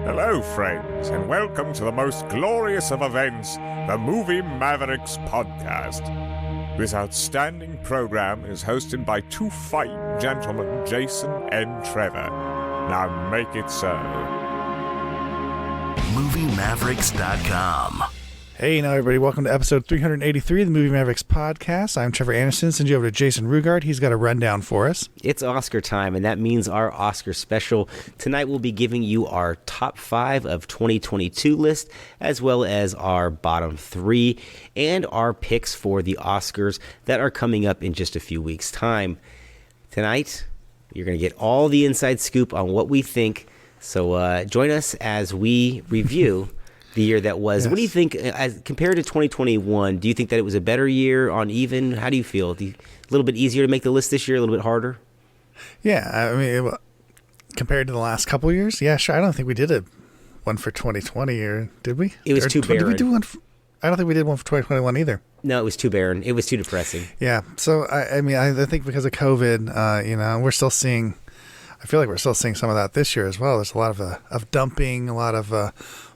Hello, friends, and welcome to the most glorious of events, the Movie Mavericks podcast. This outstanding program is hosted by two fine gentlemen, Jason and Trevor. Now make it so. MovieMavericks.com. Hey, now everybody, welcome to episode 383 of the Movie Mavericks podcast. I'm Trevor Anderson. Send you over to Jason Rugard. He's got a rundown for us. It's Oscar time, and that means our Oscar special. Tonight we'll be giving you our top 5 of 2022 list, as well as our bottom 3, and our picks for the Oscars that are coming up in just a few weeks' time. Tonight, you're going to get all the inside scoop on what we think, so join us as we review the year that was. Yes. What do you think, as compared to 2021, do you think that it was a better year on even? How do you feel? A little bit easier to make the list this year, a little bit harder? Yeah, I mean, compared to the last couple of years, yeah, sure. I don't think we did one for 2020, or did we? It was too barren. Did we do one I don't think we did one for 2021 either. No, it was too barren. It was too depressing. Yeah, so I mean, I think because of COVID, we're still seeing, I feel like we're still seeing some of that this year as well. There's a lot of dumping, a lot of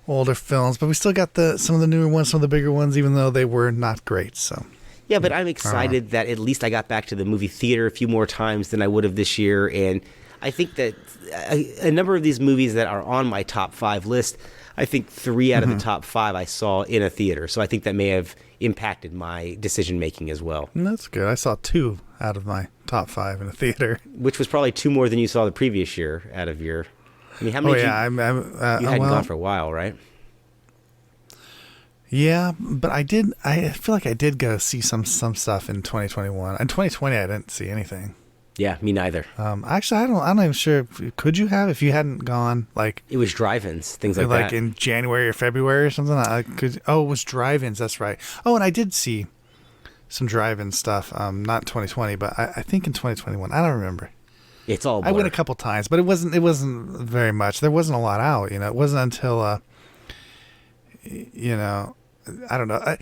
older films, but we still got some of the newer ones, some of the bigger ones, even though they were not great. So yeah, but I'm excited that at least I got back to the movie theater a few more times than I would have this year, and I think that a number of these movies that are on my top 5 list, I think 3 out of the top 5 I saw in a theater, so I think that may have impacted my decision making as well. That's good. I saw 2 out of my top 5 in a theater, which was probably 2 more than you saw the previous year out of your. I mean, how many? You hadn't gone for a while, right? Yeah, but I did. I feel like I did go see some stuff in 2021. In 2020, I didn't see anything. Yeah, me neither. Actually, I'm not even sure. Could you have if you hadn't gone? Like it was drive-ins, things like that. Like in January or February or something. It was drive-ins. That's right. Oh, and I did see some drive-in stuff. Not 2020, but I think in 2021. I don't remember. It's all blur. I went a couple times, but it wasn't very much. There wasn't a lot out. It wasn't until I don't know.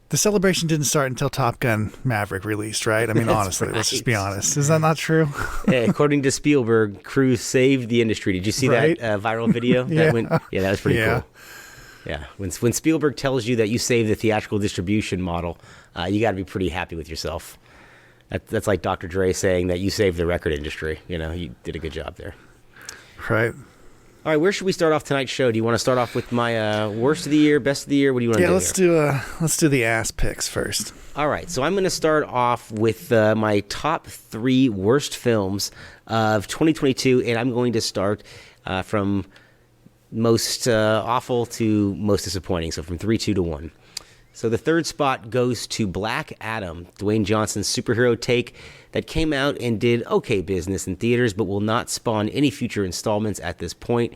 The celebration didn't start until Top Gun Maverick released, right? I mean, honestly, let's just be honest. Is that not true? Yeah, according to Spielberg, Cruise saved the industry. Did you see that viral video? Yeah. That was pretty cool. Yeah, when Spielberg tells you that you saved the theatrical distribution model, you got to be pretty happy with yourself. That's like Dr. Dre saying that you saved the record industry. You did a good job there. Right. All right, where should we start off tonight's show? Do you want to start off with my worst of the year, best of the year? What do you want to do? Yeah, let's do the ass picks first. All right, so I'm going to start off with my top 3 worst films of 2022, and I'm going to start from most awful to most disappointing, so from 3, 2 to 1. So the third spot goes to Black Adam, Dwayne Johnson's superhero take that came out and did okay business in theaters, but will not spawn any future installments at this point.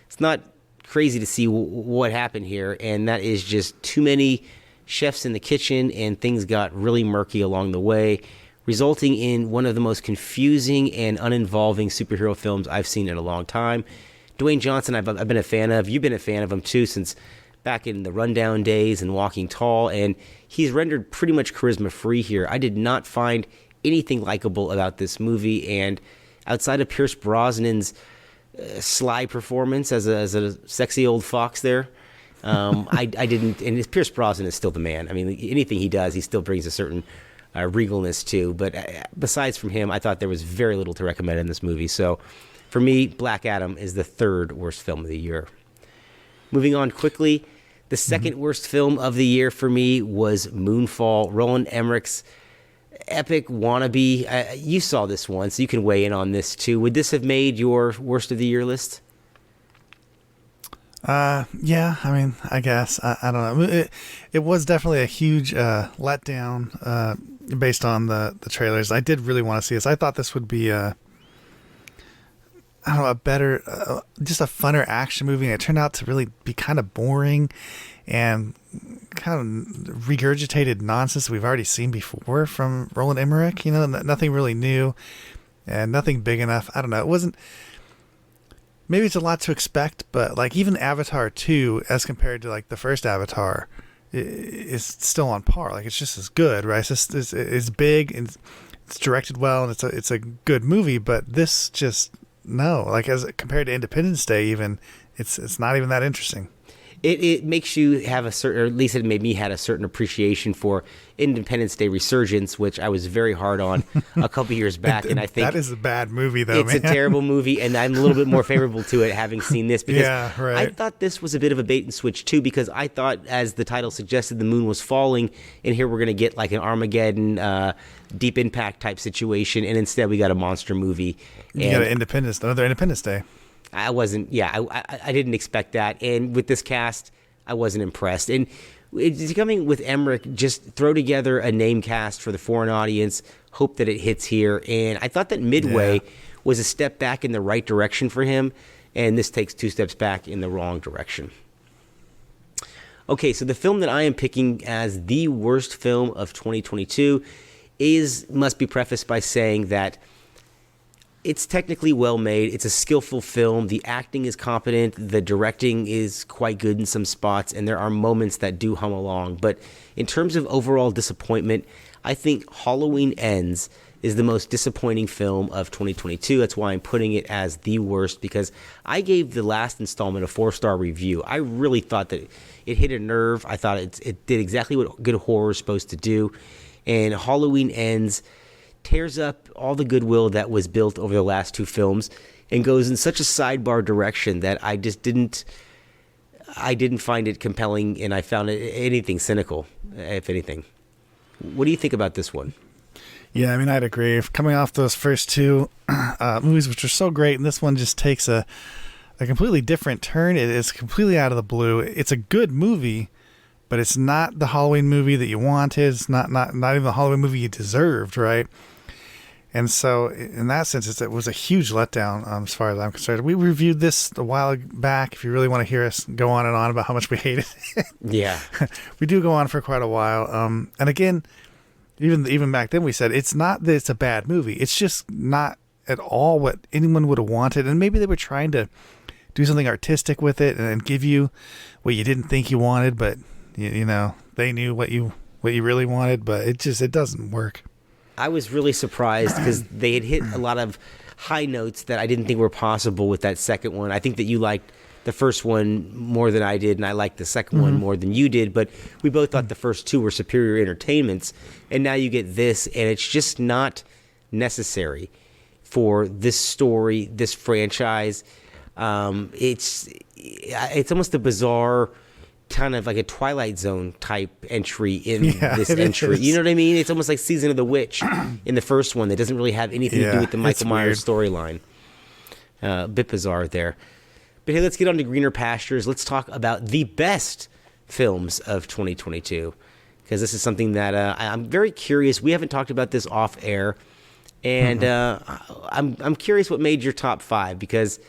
It's not crazy to see what happened here, and that is just too many chefs in the kitchen, and things got really murky along the way, resulting in one of the most confusing and uninvolving superhero films I've seen in a long time. Dwayne Johnson, I've been a fan of. You've been a fan of him too since back in the Rundown days and Walking Tall, and he's rendered pretty much charisma-free here. I did not find anything likable about this movie, and outside of Pierce Brosnan's sly performance as a sexy old fox there, I didn't, and Pierce Brosnan is still the man. I mean, anything he does, he still brings a certain regalness to, but besides from him, I thought there was very little to recommend in this movie. So for me, Black Adam is the 3rd worst film of the year. Moving on quickly, the second worst film of the year for me was Moonfall, Roland Emmerich's epic wannabe. You saw this one, so you can weigh in on this too. Would this have made your worst of the year list? Yeah, I mean, I guess. I don't know. It was definitely a huge letdown based on the trailers. I did really want to see this. I thought this would be a better, just a funner action movie, and it turned out to really be kind of boring and kind of regurgitated nonsense we've already seen before from Roland Emmerich. Nothing really new and nothing big enough. I don't know. It wasn't. Maybe it's a lot to expect, but like even Avatar 2, as compared to like the first Avatar, is still on par. Like it's just as good, right? It's big and it's directed well, and it's a good movie. But this just no, like as compared to Independence Day, even it's not even that interesting. It makes you have a certain, or at least it made me had a certain appreciation for Independence Day Resurgence, which I was very hard on a couple years back, and I think that is a bad movie, though. It's a terrible movie, and I'm a little bit more favorable to it having seen this because right. I thought this was a bit of a bait and switch too, because I thought, as the title suggested, the moon was falling, and here we're going to get like an Armageddon, Deep Impact type situation, and instead we got a monster movie. You got another Independence Day. I wasn't, I didn't expect that. And with this cast, I wasn't impressed. And it's coming with Emmerich, just throw together a name cast for the foreign audience, hope that it hits here. And I thought that Midway was a step back in the right direction for him, and this takes 2 steps back in the wrong direction. Okay, so the film that I am picking as the worst film of 2022 must be prefaced by saying that it's technically well made. It's a skillful film. The acting is competent. The directing is quite good in some spots, and there are moments that do hum along. But in terms of overall disappointment, I think Halloween Ends is the most disappointing film of 2022. That's why I'm putting it as the worst, because I gave the last installment a 4-star review. I really thought that it hit a nerve. I thought it did exactly what good horror is supposed to do. And Halloween Ends tears up all the goodwill that was built over the last 2 films and goes in such a sidebar direction that I just didn't find it compelling, and I found it anything cynical, if anything. What do you think about this one? Yeah, I mean, I'd agree. Coming off those first 2 movies, which are so great, and this one just takes a completely different turn. It is completely out of the blue. It's a good movie, but it's not the Halloween movie that you wanted. It's not even the Halloween movie you deserved, right? And so, in that sense, it was a huge letdown as far as I'm concerned. We reviewed this a while back. If you really want to hear us go on and on about how much we hated it, yeah, we do go on for quite a while. And again, even back then, we said it's not that it's a bad movie. It's just not at all what anyone would have wanted. And maybe they were trying to do something artistic with it and give you what you didn't think you wanted, but you know they knew what you really wanted. But it doesn't work. I was really surprised because they had hit a lot of high notes that I didn't think were possible with that second one. I think that you liked the first one more than I did, and I liked the second one more than you did, but we both thought the first 2 were superior entertainments, and now you get this, and it's just not necessary for this story, this franchise. It's almost a bizarre, kind of like a Twilight Zone type entry in this entry. You know what I mean? It's almost like Season of the Witch in the first one that doesn't really have anything to do with the Michael Myers storyline. A bit bizarre there. But hey, let's get on to greener pastures. Let's talk about the best films of 2022, because this is something that I'm very curious. We haven't talked about this off air, and I'm curious what made your top 5, because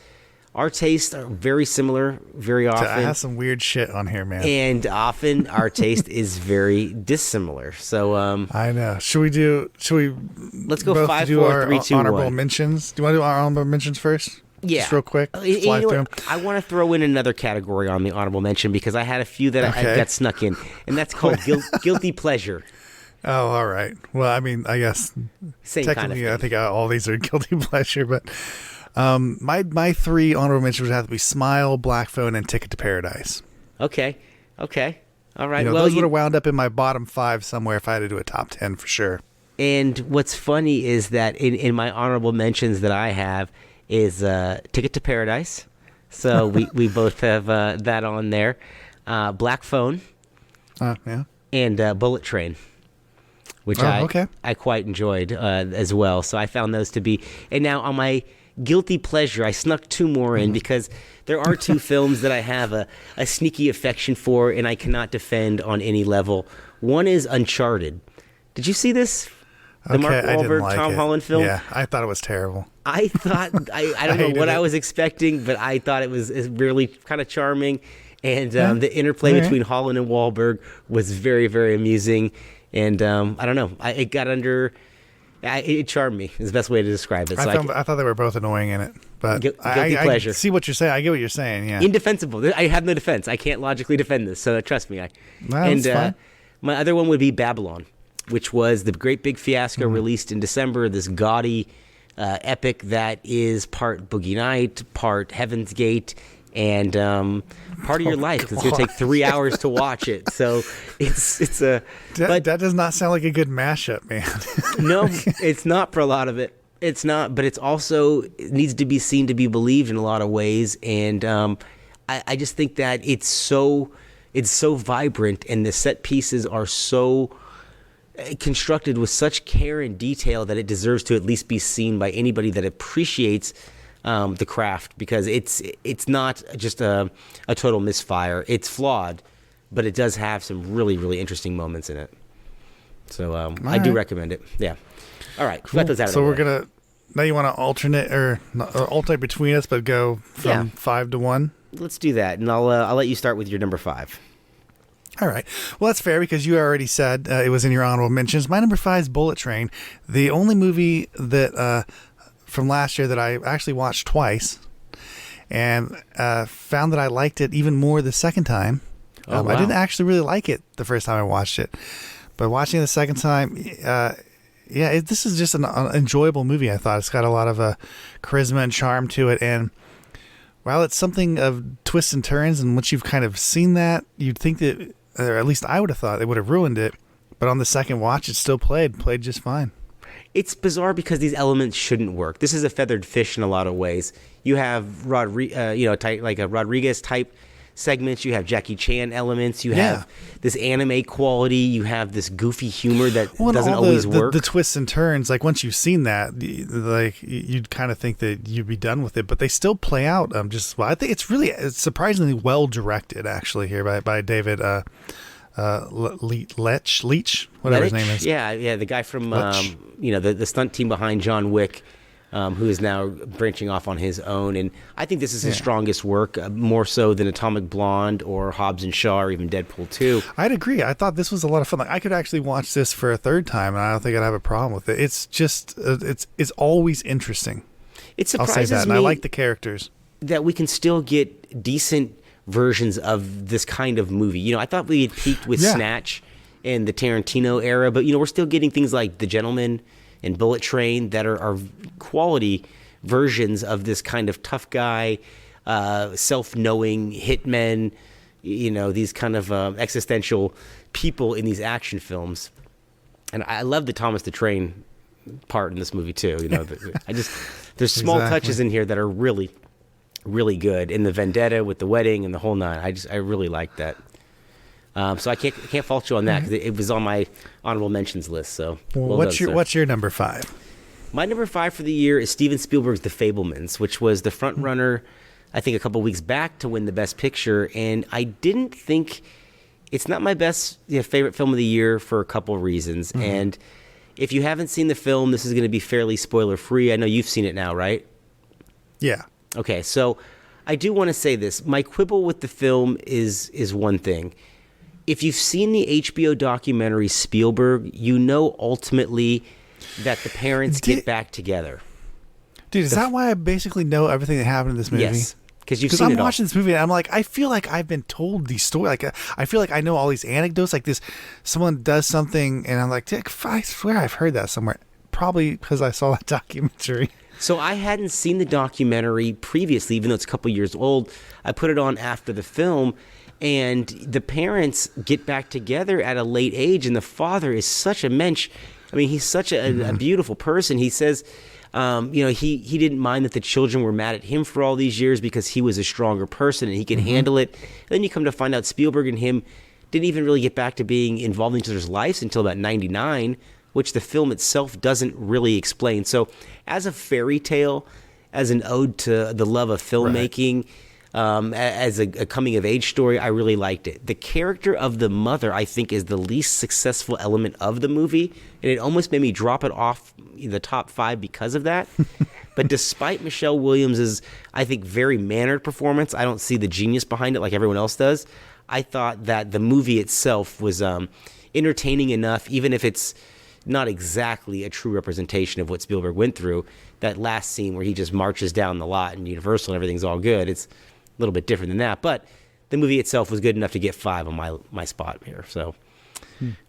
our tastes are very similar very often. I have some weird shit on here, man. And often our taste is very dissimilar. So I know. Should we let's go both 5, do 4, our 3, 2, honorable 1. mentions? Do you want to do our honorable mentions first? Yeah. Just real quick. You Fly know through what? them. I want to throw in another category on the honorable mention, because I had a few that I got snuck in, and that's called guilty pleasure. Oh, all right. Well, I mean, I guess Same technically, kind of thing. I think all these are guilty pleasure, but my 3 honorable mentions would have to be Smile, Black Phone, and Ticket to Paradise. Okay. All right. Those would have wound up in my bottom 5 somewhere if I had to do a top 10 for sure. And what's funny is that in my honorable mentions that I have is Ticket to Paradise. So we both have that on there. Black Phone. Yeah. And Bullet Train, which I quite enjoyed as well. So I found those to be. And now on my guilty pleasure, I snuck 2 more in because there are 2 films that I have a sneaky affection for and I cannot defend on any level. One is Uncharted. Did you see this? The Mark Wahlberg, Tom Holland film? Yeah, I thought it was terrible. I thought, I don't know what I was expecting, but I thought it was really kind of charming. And the interplay between Holland and Wahlberg was very, very amusing. And I don't know, it got under... It charmed me is the best way to describe it. So I thought they were both annoying in it, but guilty pleasure. I see what you're saying. I get what you're saying. Yeah, indefensible. I have no defense. I can't logically defend this. So trust me. That's fine. My other one would be Babylon, which was the great big fiasco released in December. This gaudy epic that is part Boogie Night, part Heaven's Gate, and part of your life. It's going to take 3 hours to watch it. So it's a... That does not sound like a good mashup, man. No, it's not for a lot of it. It's not, but it needs to be seen to be believed in a lot of ways. And I just think that it's so vibrant, and the set pieces are so constructed with such care and detail that it deserves to at least be seen by anybody that appreciates the craft, because it's not just a total misfire. It's flawed, but it does have some really, really interesting moments in it. So I do recommend it. Yeah. All right. Cool. Got those out of so the we're way. going to... Now you want to alternate between us, but go from 5 to 1? Let's do that, and I'll let you start with your number 5. All right. Well, that's fair because you already said it was in your honorable mentions. My number 5 is Bullet Train, the only movie that from last year that I actually watched twice, and found that I liked it even more the second time. Wow. I didn't actually really like it the first time I watched it, but watching it the second time, this is just an enjoyable movie. I thought it's got a lot of charisma and charm to it, and while it's something of twists and turns, and once you've kind of seen that, you'd think that, or at least I would have thought, it would have ruined it. But on the second watch, it still played just fine. It's bizarre because these elements shouldn't work. This is a feathered fish in a lot of ways. You have Rodriguez type segments. You have Jackie Chan elements. You have this anime quality. You have this goofy humor that doesn't always work. The twists and turns, like once you've seen that, like you'd kind of think that you'd be done with it, but they still play out just well. I think it's surprisingly well directed, actually, here by David Leitch, whatever his name is. Yeah, the guy from the stunt team behind John Wick. Who is now branching off on his own. And I think this is his strongest work, more so than Atomic Blonde or Hobbs and Shaw or even Deadpool 2. I'd agree. I thought this was a lot of fun. Like, I could actually watch this for a third time, and I don't think I'd have a problem with it. It's just, it's always interesting. It surprises I'll say that, and me I like the characters. That we can still get decent versions of this kind of movie. I thought we had peaked with Snatch and the Tarantino era, but, we're still getting things like The Gentleman and Bullet Train that are quality versions of this kind of tough guy, self-knowing hitmen, these kind of existential people in these action films. And I love the Thomas the Train part in this movie too. There's small touches in here that are really, really good. In the vendetta with the wedding and the whole nine, I really like that. So I can't fault you on that because it was on my honorable mentions list. So what's your number 5? My number 5 for the year is Steven Spielberg's The Fabelmans, which was the front runner, I think, a couple weeks back to win the Best Picture. And I didn't think it's not my best favorite film of the year for a couple of reasons. Mm-hmm. And if you haven't seen the film, this is going to be fairly spoiler free. I know you've seen it now, right? Yeah. Okay, so I do want to say this. My quibble with the film is one thing. If you've seen the HBO documentary Spielberg, ultimately that the parents get back together. Dude, is that why I basically know everything that happened in this movie? Yes, because you've seen it all. Because I'm watching this movie and I'm like, I feel like I've been told these stories. Like, I feel like I know all these anecdotes. Like this, someone does something and I'm like, I swear I've heard that somewhere. Probably because I saw that documentary. So I hadn't seen the documentary previously, even though it's a couple years old. I put it on after the film. And the parents get back together at a late age, and the father is such a mensch. I mean, he's such a beautiful person. He says, he didn't mind that the children were mad at him for all these years because he was a stronger person and he could handle it. And then you come to find out Spielberg and him didn't even really get back to being involved in each other's lives until about 1999, which the film itself doesn't really explain. So as a fairy tale, as an ode to the love of filmmaking, as a coming-of-age story, I really liked it. The character of the mother, I think, is the least successful element of the movie, and it almost made me drop it off the top 5 because of that. But despite Michelle Williams' I think, very mannered performance, I don't see the genius behind it like everyone else does. I thought that the movie itself was entertaining enough, even if it's not exactly a true representation of what Spielberg went through. That last scene where he just marches down the lot in Universal and everything's all good, it's a little bit different than that, but the movie itself was good enough to get 5 on my spot here. So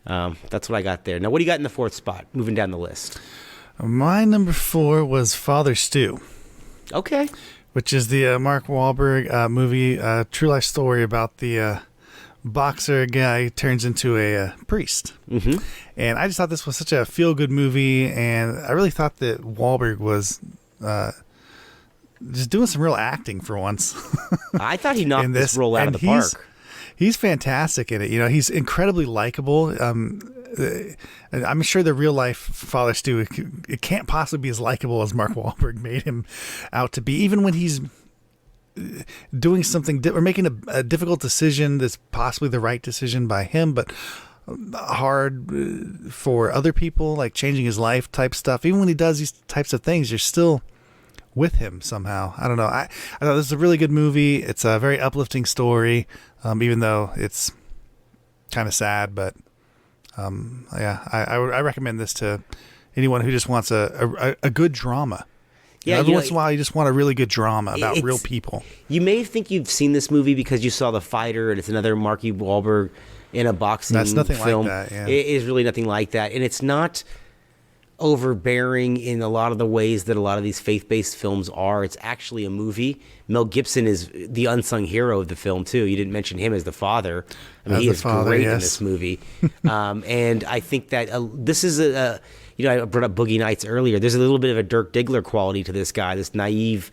that's what I got there. Now, what do you got in the 4th spot, moving down the list? My number 4 was Father Stew, Okay. which is the Mark Wahlberg movie, true life story about the boxer guy who turns into a priest. Mm-hmm. And I just thought this was such a feel-good movie, and I really thought that Wahlberg was just doing some real acting for once. I thought he knocked in this role out of the park. He's fantastic in it. You know, he's incredibly likable. I'm sure the real life Father Stu, it can't possibly be as likable as Mark Wahlberg made him out to be. Even when he's doing something or making a difficult decision that's possibly the right decision by him, but hard for other people, like changing his life type stuff. Even when he does these types of things, you're still with him somehow. I don't know. I thought this is a really good movie. It's a very uplifting story, even though it's kind of sad. But I recommend this to anyone who just wants a good drama. Yeah, every once in a while, you just want a really good drama about real people. You may think you've seen this movie because you saw The Fighter, and it's another Marky Wahlberg in a boxing film. That's nothing like that. Yeah. It is really nothing like that, and it's not overbearing in a lot of the ways that a lot of these faith-based films are. It's actually a movie. Mel Gibson is the unsung hero of the film too. You didn't mention him as the father. I mean, he is great in this movie. And I think that this is I brought up Boogie Nights earlier. There's a little bit of a Dirk Diggler quality to this guy, this naive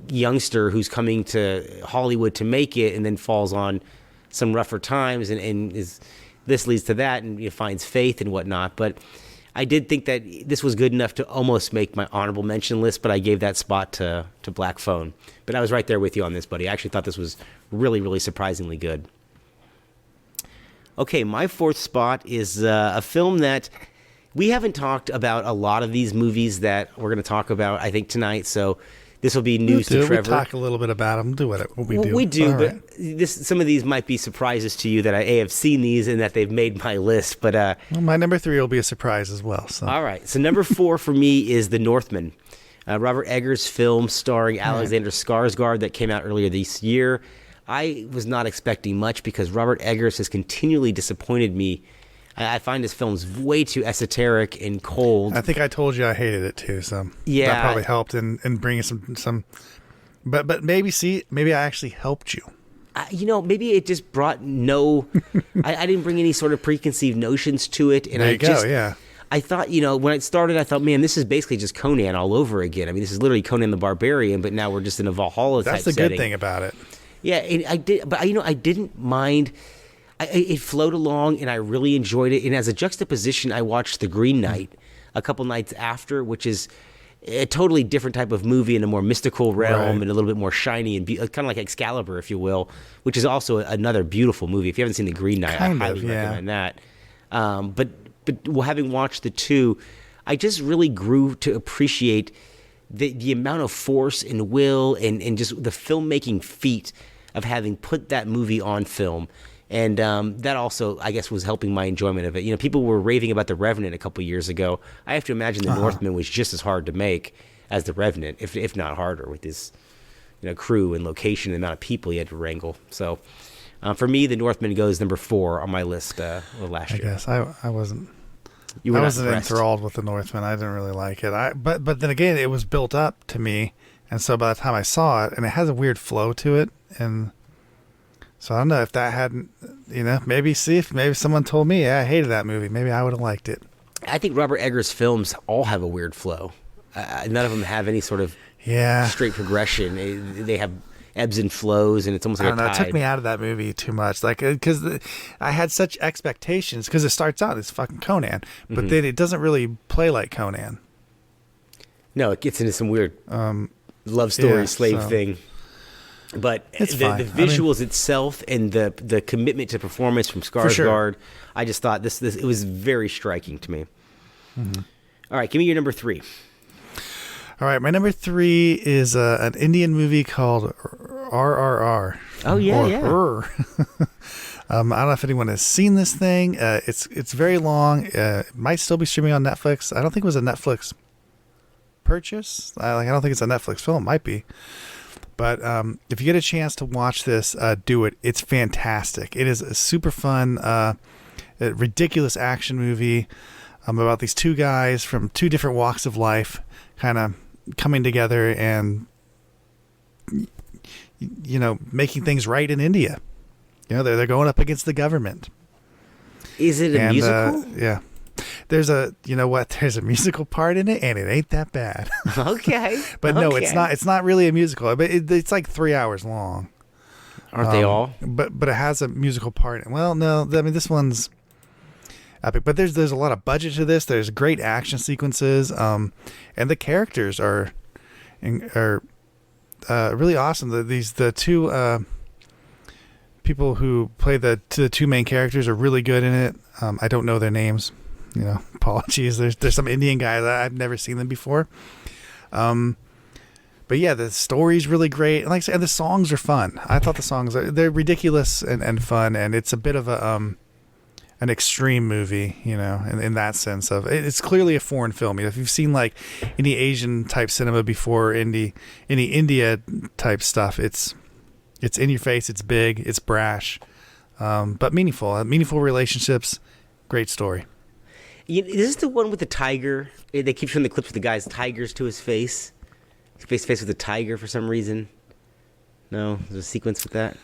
youngster who's coming to Hollywood to make it and then falls on some rougher times and this leads to that and finds faith and whatnot. But I did think that this was good enough to almost make my honorable mention list, but I gave that spot to Black Phone. But I was right there with you on this, buddy. I actually thought this was really, really surprisingly good. Okay, my 4th spot is a film that we haven't talked about a lot of these movies that we're going to talk about, I think, tonight. So this will be news to Trevor. We talk a little bit about them. Do what we do. We do, all but right. Some of these might be surprises to you that I have seen these and that they've made my list. But well, my number 3 will be a surprise as well. So. All right. So number 4 for me is The Northman, Robert Eggers' film starring Alexander Skarsgård that came out earlier this year. I was not expecting much because Robert Eggers has continually disappointed me. I find his films way too esoteric and cold. I think I told you I hated it too, so yeah, that probably helped in bringing some. But maybe I actually helped you. Maybe it just brought no. I didn't bring any sort of preconceived notions to it, and I thought, when it started, I thought, man, this is basically just Conan all over again. I mean, this is literally Conan the Barbarian, but now we're just in a Valhalla type setting. That's the good thing about it. Yeah, and I didn't mind. It flowed along, and I really enjoyed it. And as a juxtaposition, I watched The Green Knight a couple nights after, which is a totally different type of movie in a more mystical realm and a little bit more shiny and kind of like Excalibur, if you will, which is also another beautiful movie. If you haven't seen The Green Knight, I highly recommend that. But having watched the two, I just really grew to appreciate the amount of force and will and just the filmmaking feat of having put that movie on film. And that also, I guess, was helping my enjoyment of it. People were raving about The Revenant a couple years ago. I have to imagine The Northman was just as hard to make as The Revenant, if not harder, with his crew and location and the amount of people he had to wrangle. So for me, The Northman goes number 4 on my list last year. I guess I wasn't. I wasn't enthralled with The Northman. I didn't really like it. But then again, it was built up to me, and so by the time I saw it, and it has a weird flow to it, and so I don't know if that hadn't, maybe someone told me, I hated that movie. Maybe I would have liked it. I think Robert Eggers' films all have a weird flow. None of them have any sort of straight progression. They have ebbs and flows, and it's almost like a tide. It took me out of that movie too much. Because I had such expectations, because it starts out as fucking Conan, but then it doesn't really play like Conan. No, it gets into some weird love story slave thing. But the visuals itself and the commitment to performance from Skarsgård, I just thought this it was very striking to me. Mm-hmm. All right, give me your number 3. All right, my number 3 is an Indian movie called RRR. Oh yeah, I don't know if anyone has seen this thing. It's very long. It might still be streaming on Netflix. I don't think it was a Netflix purchase. I don't think it's a Netflix film. It might be. But if you get a chance to watch this, do it. It's fantastic. It is a super fun, ridiculous action movie. about these two guys from two different walks of life kind of coming together and, making things right in India. They're going up against the government. Is it a musical? Yeah. There's a musical part in it, and it ain't that bad. Okay. But no, it's not. It's not really a musical. But it's like 3 hours long. Aren't they all? But it has a musical part. Well, no, I mean this one's epic. But there's a lot of budget to this. There's great action sequences, and the characters are really awesome. The two people who play the two main characters are really good in it. I don't know their names. Apologies. There's some Indian guys I've never seen them before. But yeah, the story's really great. And like I said, the songs are fun. I thought the songs they're ridiculous and fun, and it's a bit of an extreme movie, in that sense of it's clearly a foreign film. If you've seen like any Asian type cinema before, any India type stuff, it's in your face, it's big, it's brash, but meaningful relationships, great story. Is this the one with the tiger? They keep showing the clips with the guy's tigers to his face. Face to face with a tiger for some reason. No, there's a sequence with that.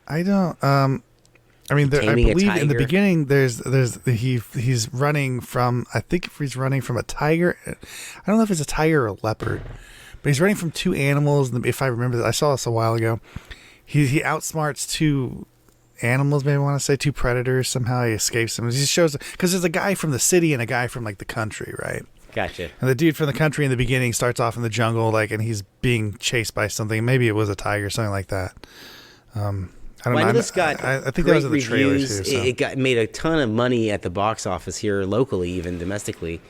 I don't. I believe in the beginning he's running from. I think he's running from a tiger. I don't know if it's a tiger or a leopard, but he's running from two animals. If I remember, I saw this a while ago. He outsmarts two animals. Maybe I want to say two predators. Somehow he escapes them. He shows because there's a guy from the city and a guy from like the country, right? Gotcha. And the dude from the country in the beginning starts off in the jungle, and he's being chased by something. Maybe it was a tiger, something like that. I don't know. I this got I think that was in the trailer too. So. It made a ton of money at the box office here locally, even domestically.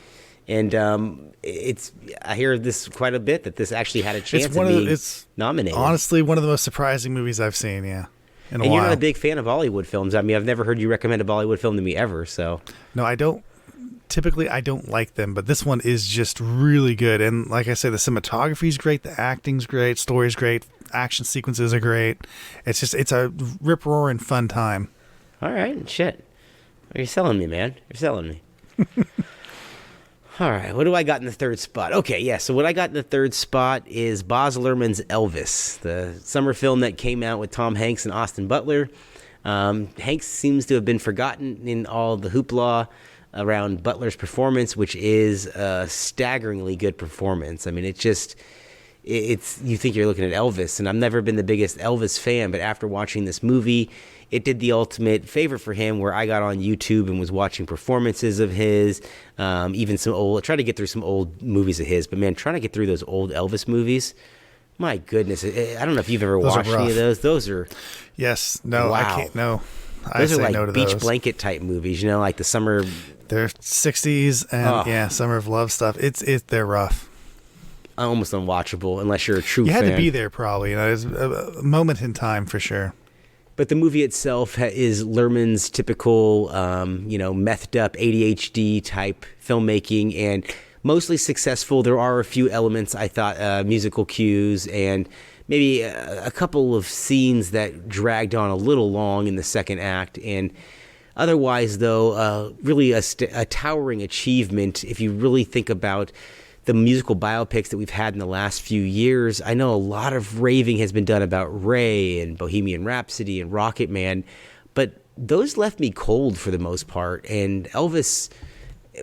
And I hear this quite a bit that this actually had a chance of being nominated. Honestly, one of the most surprising movies I've seen. Yeah. And you're not a big fan of Bollywood films. I mean, I've never heard you recommend a Bollywood film to me ever. So no, I don't. Typically, I don't like them, but this one is just really good. And like I say, the cinematography is great, the acting's great, story's great, action sequences are great. It's a rip-roaring fun time. All right, shit. You're selling me, man. You're selling me. All right, what do I got in the third spot? Okay, yeah, so what I got in the third spot is Baz Luhrmann's Elvis, the summer film that came out with Tom Hanks and Austin Butler. Hanks seems to have been forgotten in all the hoopla around Butler's performance, which is a staggeringly good performance. I mean, it's you think you're looking at Elvis, and I've never been the biggest Elvis fan, but after watching this movie, it did the ultimate favor for him where I got on YouTube and was watching performances of his, even some old, trying to get through some old movies of his, but man, trying to get through those old Elvis movies, my goodness, I don't know if you've ever watched any of those. Those are... Yes. No, wow. I can't. No. Those are like beach blanket type movies, like the summer... They're 60s and Summer of Love stuff. They're rough. Almost unwatchable unless you're a true fan. You had to be there probably. It's a moment in time for sure. But the movie itself is Luhrmann's typical, methed up ADHD type filmmaking and mostly successful. There are a few elements, I thought, musical cues and maybe a couple of scenes that dragged on a little long in the second act. And otherwise, though, really a towering achievement if you really think about the musical biopics that we've had in the last few years. I know a lot of raving has been done about Ray and Bohemian Rhapsody and Rocket Man, but those left me cold for the most part. And Elvis,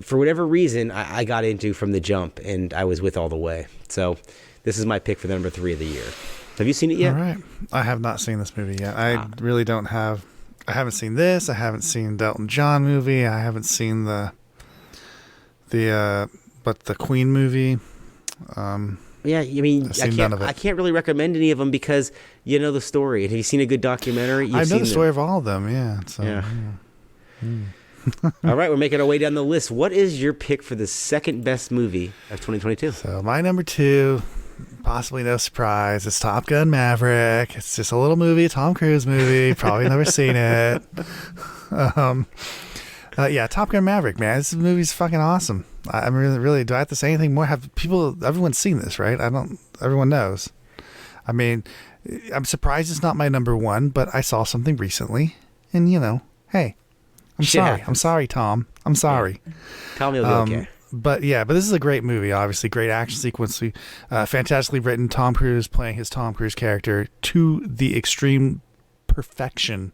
for whatever reason, I got into from the jump, and I was with all the way. So this is my pick for the number 3 of the year. Have you seen it yet? All right. I have not seen this movie yet. I really don't have... I haven't seen this. I haven't seen Elton John movie. I haven't seen the Queen movie. Yeah, I mean, I can't really recommend any of them because you know the story. Have you seen a good documentary? I know the story of all of them. Yeah. So, yeah. All right, we're making our way down the list. What is your pick for the second best movie of 2022? So my number 2, possibly no surprise, it's Top Gun Maverick. It's just a little movie, a Tom Cruise movie. Probably never seen it. Yeah, Top Gun Maverick, man. This movie's fucking awesome. I really, do I have to say anything more? Everyone's seen this, right? Everyone knows. I mean, I'm surprised it's not my number 1, but I saw something recently, and hey, I'm sorry, Tom. I'm sorry. Tell me it'll be okay. But this is a great movie. Obviously, great action sequence. Fantastically written. Tom Cruise playing his Tom Cruise character to the extreme perfection.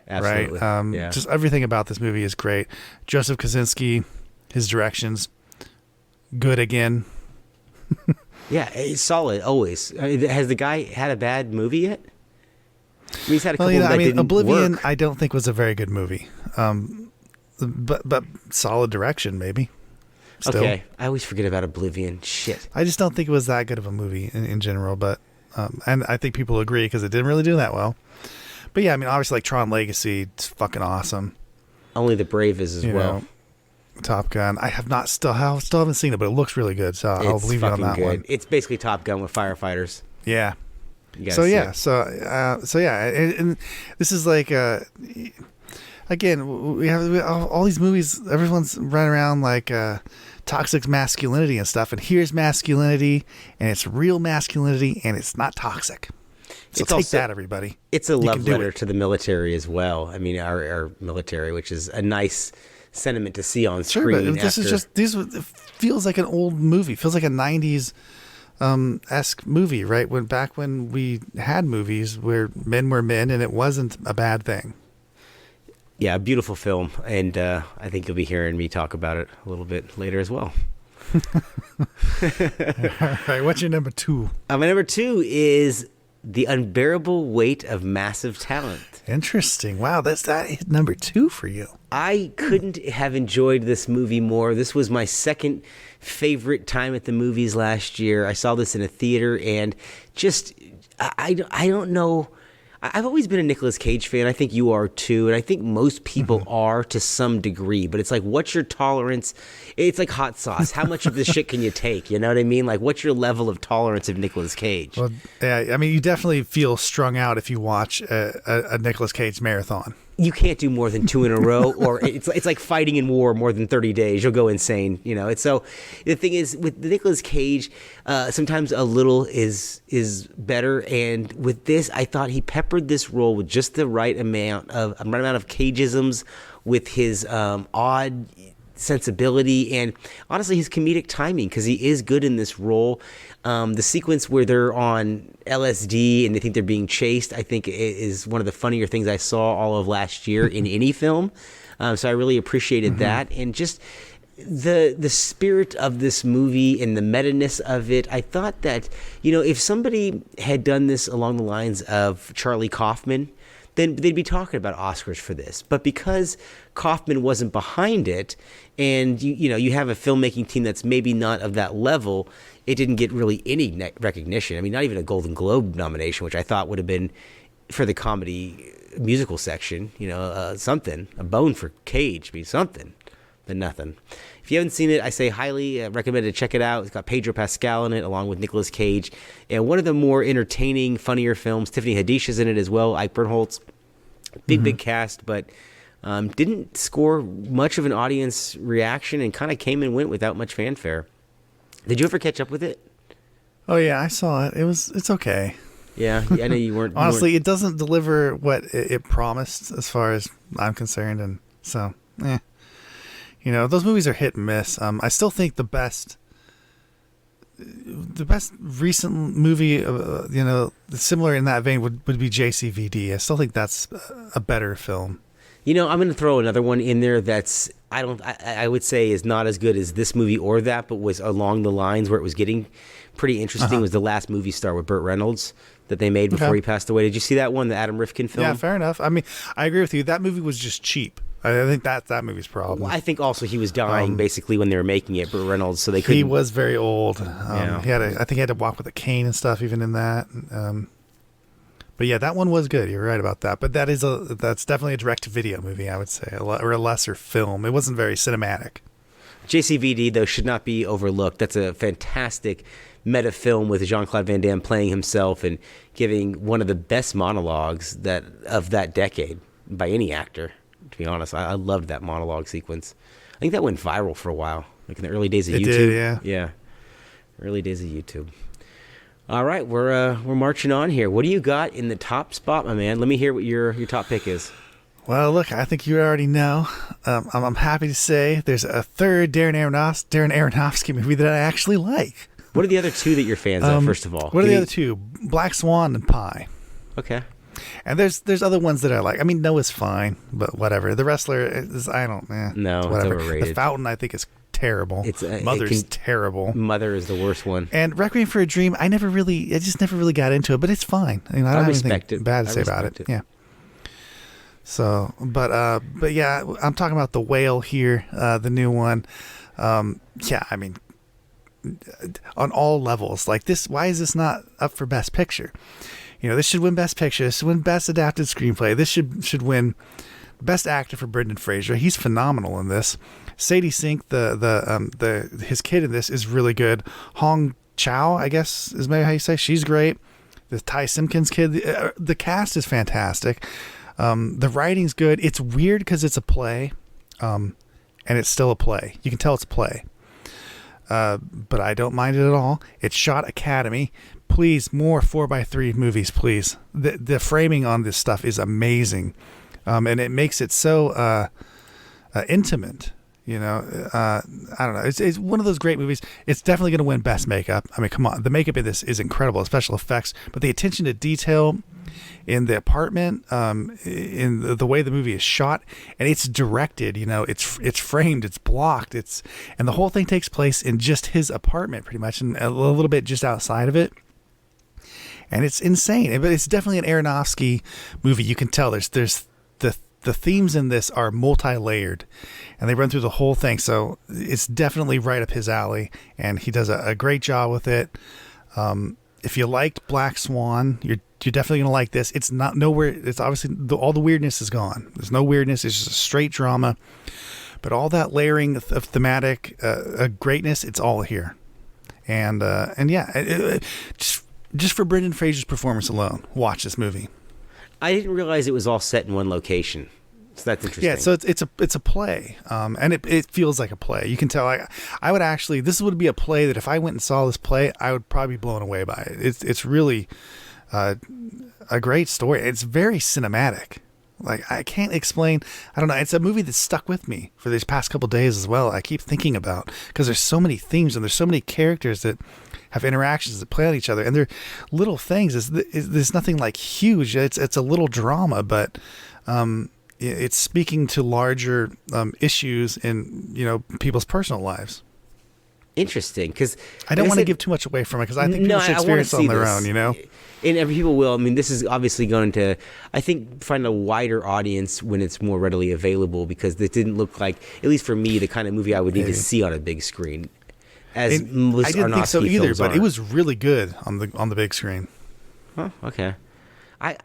Absolutely. Right. Just everything about this movie is great. Joseph Kosinski, his directions, good again. Yeah, it's solid always. Has the guy had a bad movie yet? He's had a couple that didn't Oblivion, work. I don't think was a very good movie. But solid direction, maybe. Still. Okay, I always forget about Oblivion. Shit. I just don't think it was that good of a movie in general. But and I think people agree because it didn't really do that well. But yeah, I mean, obviously, like Tron Legacy, it's fucking awesome. Only the Brave is as well. Top Gun. I still haven't seen it, but it looks really good. So I'll believe you on that one. It's basically Top Gun with firefighters. Yeah. So and this is like again, we have all these movies. Everyone's running around like toxic masculinity and stuff, and here's masculinity, and it's real masculinity, and it's not toxic. So it's take also, that, everybody. It's a love letter to the military as well. I mean, our military, which is a nice sentiment to see on screen. Sure, but it feels like an old movie. It feels like a 90s esque movie, right? Back when we had movies where men were men and it wasn't a bad thing. Yeah, a beautiful film, and I think you'll be hearing me talk about it a little bit later as well. All right, what's your number 2? My number 2 is The Unbearable Weight of Massive Talent. Interesting. Wow, that is number 2 for you. I couldn't have enjoyed this movie more. This was my second favorite time at the movies last year. I saw this in a theater, and just I don't know. I've always been a Nicolas Cage fan. I think you are too, and I think most people are to some degree. But it's like, what's your tolerance? It's like hot sauce. How much of this shit can you take? You know what I mean? Like, what's your level of tolerance of Nicolas Cage? Well, yeah, I mean, you definitely feel strung out if you watch a Nicolas Cage marathon. You can't do more than 2 in a row, or it's like fighting in war more than 30 days. You'll go insane, you know. And so the thing is, with Nicolas Cage, sometimes a little is better. And with this, I thought he peppered this role with just the right amount of cageisms, with his odd sensibility, and honestly his comedic timing, because he is good in this role. The sequence where they're on LSD and they think they're being chased, I think is one of the funnier things I saw all of last year in any film. So I really appreciated that, and just the spirit of this movie and the meta-ness of it. I thought that, you know, if somebody had done this along the lines of Charlie Kaufman, then they'd be talking about Oscars for this. But because Kaufman wasn't behind it, and you have a filmmaking team that's maybe not of that level, it didn't get really any recognition. I mean, not even a Golden Globe nomination, which I thought would have been for the comedy musical section, something, a bone for Cage, I mean, something, but nothing. If you haven't seen it, I say highly recommend to check it out. It's got Pedro Pascal in it, along with Nicolas Cage, and one of the more entertaining, funnier films. Tiffany Haddish is in it as well. Ike Barinholtz, big cast, but didn't score much of an audience reaction, and kind of came and went without much fanfare. Did you ever catch up with it? Oh yeah, I saw it. It's okay. Yeah, I know you weren't. Honestly, it doesn't deliver what it promised, as far as I'm concerned, and so, those movies are hit and miss. I still think the best recent movie, similar in that vein would be JCVD. I still think that's a better film. I'm going to throw another one in there that's I would say is not as good as this movie or that, but was along the lines where it was getting pretty interesting. Was The Last Movie Star with Burt Reynolds that they made before he passed away. Did you see that one, the Adam Rifkin film? Yeah, fair enough. I mean, I agree with you. That movie was just cheap. I think that movie's problem. Well, I think also he was dying basically when they were making it, Burt Reynolds, so they couldn't. He was very old. I think he had to walk with a cane and stuff even in that. But yeah, that one was good. You're right about that. But that's definitely a direct-to-video movie, I would say, or a lesser film. It wasn't very cinematic. JCVD, though, should not be overlooked. That's a fantastic meta film with Jean-Claude Van Damme playing himself and giving one of the best monologues of that decade by any actor. To be honest, I loved that monologue sequence. I think that went viral for a while, like in the early days of YouTube. It did, yeah. Early days of YouTube. All right, we're marching on here. What do you got in the top spot, my man? Let me hear what your top pick is. Well, look, I think you already know. I'm happy to say there's a third Darren Aronofsky movie that I actually like. What are the other two that you're fans of, first of all? What are the other two? Black Swan and Pie. Okay. And there's other ones that I like. I mean, Noah's fine, but whatever. The Wrestler is, No, whatever. it's overrated. The Fountain, I think, is terrible. Mother's terrible. Mother is the worst one. And Requiem for a Dream, I just never really got into it, but it's fine. I don't have anything bad to say about it. Yeah. So, but yeah, I'm talking about The Whale here, the new one. Yeah, I mean, on all levels, like this. Why is this not up for Best Picture? You know, this should win Best Picture. This should win Best Adapted Screenplay. This should win Best Actor for Brendan Fraser. He's phenomenal in this. Sadie Sink, his kid in this is really good. Hong Chow, I guess is maybe how you say. She's great. The Ty Simpkins kid. The cast is fantastic. The writing's good. It's weird because it's a play, and it's still a play. You can tell it's a play. But I don't mind it at all. It's shot Academy. Please, more 4x3 movies, please. The framing on this stuff is amazing. And it makes it so intimate. You know, I don't know. It's one of those great movies. It's definitely going to win Best Makeup. I mean, come on. The makeup in this is incredible, special effects. But the attention to detail in the apartment, in the way the movie is shot, and it's directed. You know, it's framed, it's blocked, and the whole thing takes place in just his apartment, pretty much, and a little bit just outside of it. And it's insane. But it's definitely an Aronofsky movie. You can tell there's the themes in this are multi-layered, and they run through the whole thing. So it's definitely right up his alley, and he does a great job with it. If you liked Black Swan, you're definitely going to like this. It's not nowhere. It's obviously all the weirdness is gone. There's no weirdness. It's just a straight drama, but all that layering of thematic greatness, it's all here. And yeah, just for Brendan Fraser's performance alone, watch this movie. I didn't realize it was all set in one location, so that's interesting. Yeah, so it's a play, and it feels like a play. You can tell. I would actually, this would be a play that if I went and saw this play, I would probably be blown away by it. It's really a great story. It's very cinematic. Like, I can't explain. I don't know. It's a movie that stuck with me for these past couple days as well. I keep thinking about, because there's so many themes and there's so many characters that have interactions that play on each other, and they're little things. There's nothing like huge. It's a little drama, but it's speaking to larger issues in people's personal lives. Interesting, because I don't want to give too much away from it, because I think people should experience it on their own. And people will. I mean, this is obviously going to, I think, find a wider audience when it's more readily available, because this didn't look like, at least for me, the kind of movie I would need to see on a big screen. As most I didn't think so either, but are. It was really good on the big screen. Oh, okay. But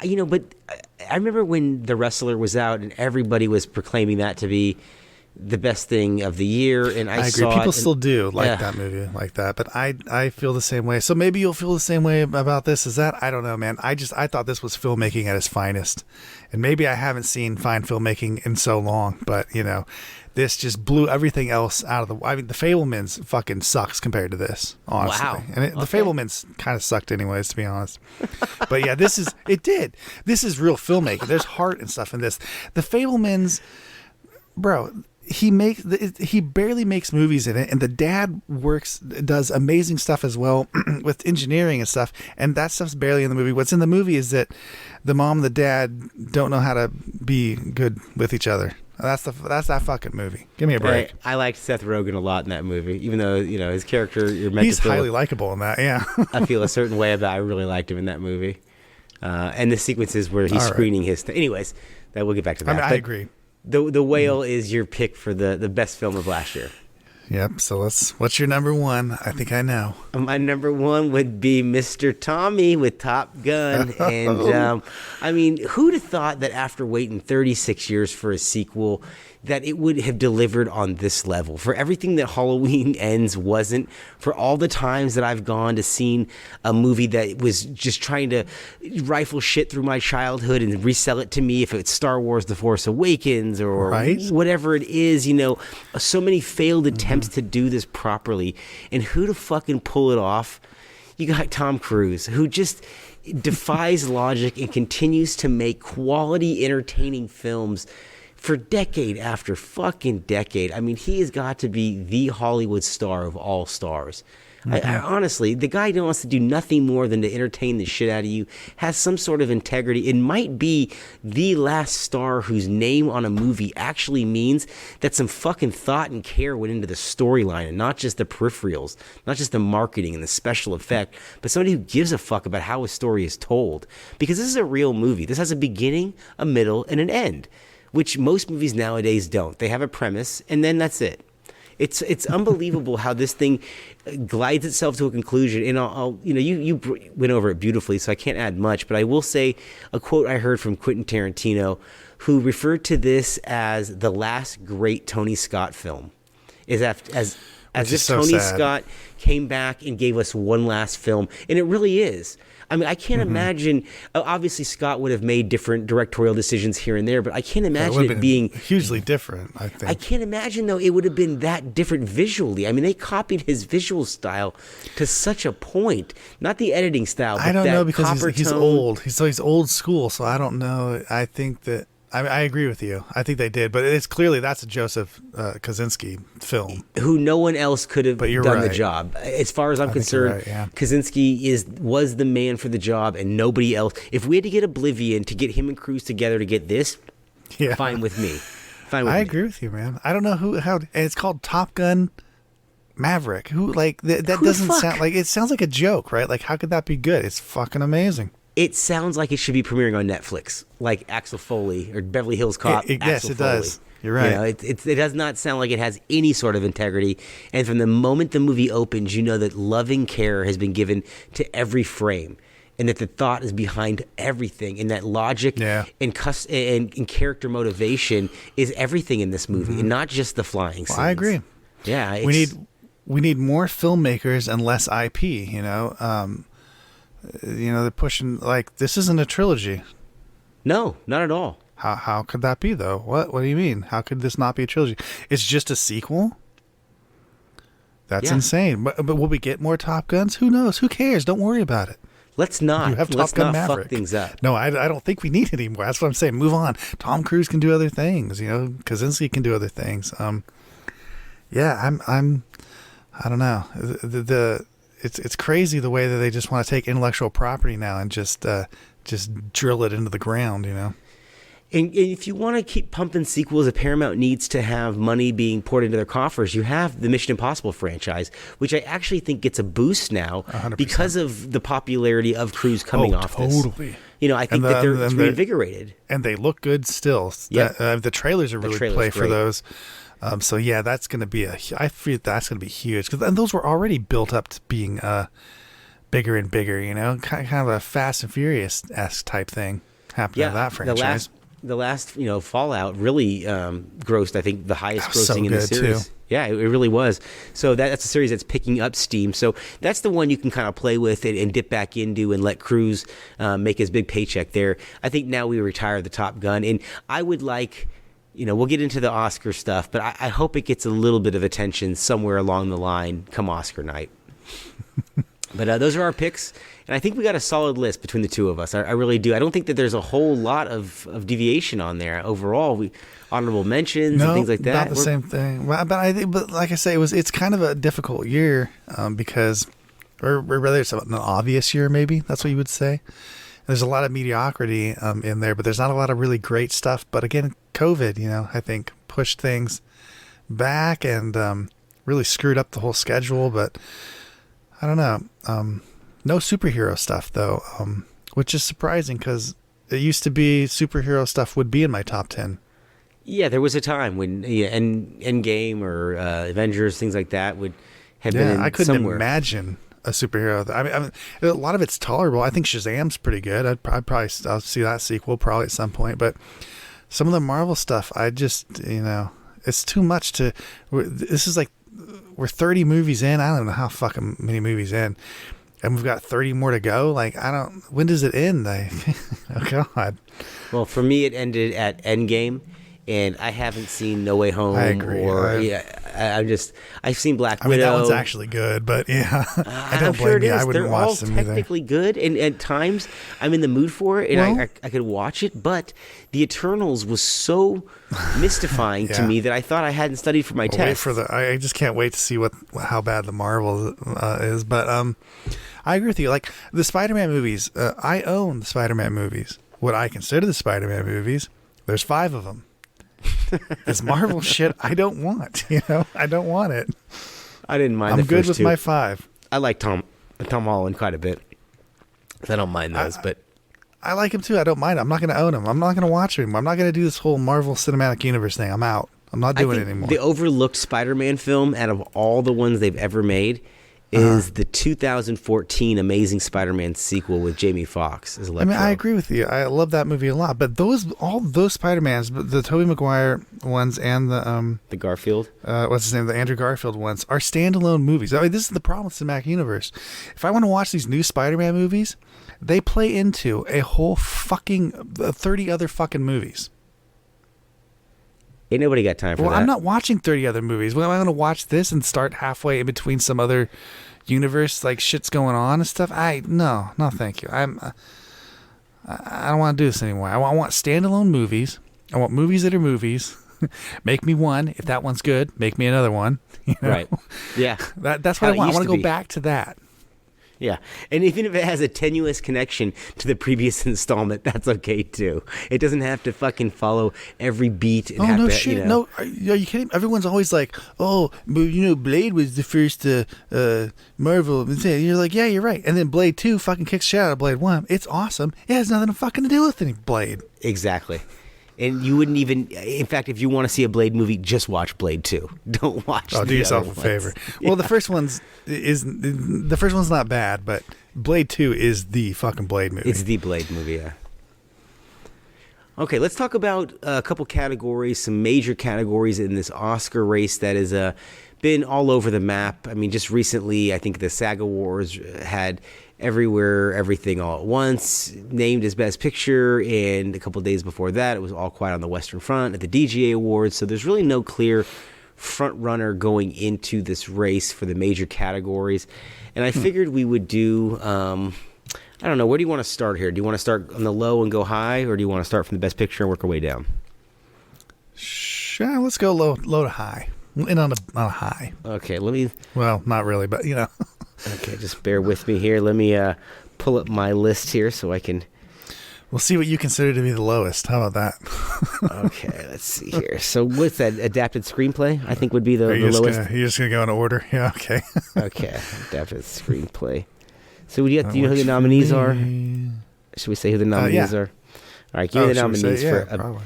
I remember when The Wrestler was out and everybody was proclaiming that to be the best thing of the year, and I agree. People still do like that movie like that, but I feel the same way. So maybe you'll feel the same way about this. Is that, I don't know, man. I thought this was filmmaking at its finest, and maybe I haven't seen fine filmmaking in so long, but this just blew everything else out of the. I mean, The Fabelmans fucking sucks compared to this, honestly. Wow. And The Fabelmans kind of sucked anyways, to be honest. But yeah, this is real filmmaking. There's heart and stuff in this. The Fabelmans, bro. He barely makes movies in it, and the dad does amazing stuff as well with engineering and stuff, and that stuff's barely in the movie. What's in the movie is that the mom and the dad don't know how to be good with each other. That's that fucking movie. Give me a break. I liked Seth Rogen a lot in that movie, even though his character he's highly likable in that. Yeah, I feel a certain way about. I really liked him in that movie, and the sequences where he's screening his. Anyways, that we'll get back to that. I agree. The Whale is your pick for the best film of last year. Yep. So what's your number one? I think I know. My number one would be Mr. Tommy with Top Gun. And I mean, who'd have thought that after waiting 36 years for a sequel, that it would have delivered on this level? For everything that Halloween Ends wasn't, for all the times that I've gone to see a movie that was just trying to rifle shit through my childhood and resell it to me, if it's Star Wars The Force Awakens or whatever it is, so many failed attempts to do this properly. And who to fucking pull it off? You got Tom Cruise, who just defies logic and continues to make quality, entertaining films for decade after fucking decade. I mean, he has got to be the Hollywood star of all stars. I honestly, the guy who wants to do nothing more than to entertain the shit out of you, has some sort of integrity. It might be the last star whose name on a movie actually means that some fucking thought and care went into the storyline and not just the peripherals, not just the marketing and the special effect, but somebody who gives a fuck about how a story is told. Because this is a real movie. This has a beginning, a middle, and an end, which most movies nowadays don't. They have a premise, and then that's it. It's unbelievable how this thing glides itself to a conclusion. And you went over it beautifully, so I can't add much. But I will say a quote I heard from Quentin Tarantino, who referred to this as the last great Tony Scott film, as if Tony Scott came back and gave us one last film, and it really is. I mean, I can't imagine. Obviously, Scott would have made different directorial decisions here and there, but I can't imagine it being hugely different. I think I can't imagine though it would have been that different visually. I mean, they copied his visual style to such a point. Not the editing style. But I don't that know because copper he's tone. old. He's old school, so I don't know. I think that. I agree with you. I think they did, but it's clearly that's a Joseph Kosinski film, who no one else could have done the job. As far as I'm concerned, right, yeah. Kosinski was the man for the job, and nobody else. If we had to get Oblivion to get him and Cruise together to get this, fine with me. Fine with me. I agree with you, man. I don't know how. And it's called Top Gun Maverick. Who like that doesn't sound like it sounds like a joke, right? Like how could that be good? It's fucking amazing. It sounds like it should be premiering on Netflix, like Axel Foley or Beverly Hills Cop. Yes, it does. You're right. You know, it does not sound like it has any sort of integrity. And from the moment the movie opens, you know that loving care has been given to every frame, and that the thought is behind everything, and that logic and character motivation is everything in this movie, and not just the flying scenes. I agree. Yeah, we need more filmmakers and less IP. They're pushing like this isn't a trilogy. No, not at all. How could that be though? What do you mean? How could this not be a trilogy? It's just a sequel. That's insane. But will we get more Top Guns? Who knows? Who cares? Don't worry about it. Let's not. You have Let's Top Gun not Maverick. fuck things up. No, I don't think we need it anymore. That's what I'm saying. Move on. Tom Cruise can do other things. Kosinski can do other things. I'm. I don't know. It's crazy the way that they just want to take intellectual property now and just drill it into the ground, And if you want to keep pumping sequels, Paramount needs to have money being poured into their coffers. You have the Mission Impossible franchise, which I actually think gets a boost now 100%. because of the popularity of Cruise coming off this. Totally. I think that they're reinvigorated. And they look good still. Yeah. The trailers are really play for those. So yeah, that's going to be I feel that's going to be huge because those were already built up to being bigger and bigger. Kind of a Fast and Furious-esque type thing happening to that franchise. The last Fallout really grossed, I think, the highest grossing in the series. Too. Yeah, it really was. So that's a series that's picking up steam. So that's the one you can kind of play with and dip back into and let Cruise make his big paycheck there. I think now we retire the Top Gun, and I would like. We'll get into the Oscar stuff, but I hope it gets a little bit of attention somewhere along the line come Oscar night. But those are our picks, and I think we got a solid list between the two of us. I really do. I don't think that there's a whole lot of deviation on there overall. Honorable mentions and things like that. Not the same thing. But like I say, it's kind of a difficult year because, or rather, it's an obvious year. Maybe that's what you would say. There's a lot of mediocrity in there, but there's not a lot of really great stuff. But again, COVID, I think pushed things back and really screwed up the whole schedule. But I don't know. No superhero stuff, though, which is surprising because it used to be superhero stuff would be in my top 10. Yeah, there was a time when Endgame or Avengers, things like that would have been in I couldn't somewhere. imagine a superhero. I mean, a lot of it's tolerable. I think Shazam's pretty good. I'll see that sequel probably at some point. But some of the Marvel stuff, I just it's too much to. This is like we're 30 movies in. I don't know how fucking many movies in, and we've got 30 more to go. Like when does it end? Oh God. Well, for me, it ended at Endgame. and I haven't seen No Way Home. I agree. I've seen Black I mean, Widow. that one's actually good, but yeah, I don't I'm blame sure it you. is. I wouldn't They're watch all them either. technically good, and at times I'm in the mood for it, and I could watch it. But The Eternals was so mystifying to Yeah. me that I thought I hadn't studied for my Well, test. I just can't wait to see how bad the Marvel is. But I agree with you. Like the Spider-Man movies, I own the Spider-Man movies. What I consider the Spider-Man movies, there's 5 of them. This Marvel shit, I don't want. I don't want it. I didn't mind. I'm the good first with two. my 5. I like Tom Holland quite a bit. I don't mind those, but I like him too. I don't mind. I'm not going to own him. I'm not going to watch him. I'm not going to do this whole Marvel Cinematic Universe thing. I'm out. I'm not doing it anymore. The overlooked Spider-Man film out of all the ones they've ever made is the 2014 Amazing Spider-Man sequel with Jamie Foxx as Electro. I mean, I agree with you. I love that movie a lot. But all those Spider-Mans, the Tobey Maguire ones and the Garfield, what's his name, the Andrew Garfield ones, are standalone movies. I mean, this is the problem with Cinematic Universe. If I want to watch these new Spider-Man movies, they play into a whole fucking 30 other fucking movies. Ain't nobody got time for that. I'm not watching 30 other movies. Well, am I going to watch this and start halfway in between some other universe, like shit's going on and stuff? No, thank you. I don't want to do this anymore. I want standalone movies. I want movies that are movies. Make me one. If that one's good, make me another one. Right. Yeah. That's what I want. I want to go back to that. Yeah, and even if it has a tenuous connection to the previous installment, that's okay too. It doesn't have to fucking follow every beat. And have no to, shit. No, are you kidding? Everyone's always like, oh, but Blade was the first Marvel. You're like, yeah, you're right. And then Blade 2 fucking kicks shit out of Blade 1. It's awesome. It has nothing to fucking do with any Blade. Exactly. And you wouldn't even, in fact, if you want to see a Blade movie, just watch Blade 2. Don't watch do yourself a favor. Yeah. Well, the first one's not bad, but Blade 2 is the fucking Blade movie. It's the Blade movie, yeah. Okay, let's talk about a couple categories, some major categories in this Oscar race that has been all over the map. I mean, just recently, I think the SAG Awards had Everywhere, Everything, All at Once named as Best Picture, and a couple days before that, it was All Quiet on the Western Front at the DGA Awards. So there's really no clear front runner going into this race for the major categories. And I figured we would do, I don't know, where do you want to start here? Do you want to start on the low and go high, or do you want to start from the Best Picture and work our way down? Sure, let's go low to high. And on a high. Okay, let me... Well, not really, but Okay, just bear with me here. Let me pull up my list here so I can... We'll see what you consider to be the lowest. How about that? Okay, let's see here. So what's that, adapted screenplay? I think would be the lowest. You're just going to go in order? Yeah, okay. Okay, adapted screenplay. So do you know who the nominees are? Should we say who the nominees are? All right, give me the nominees probably.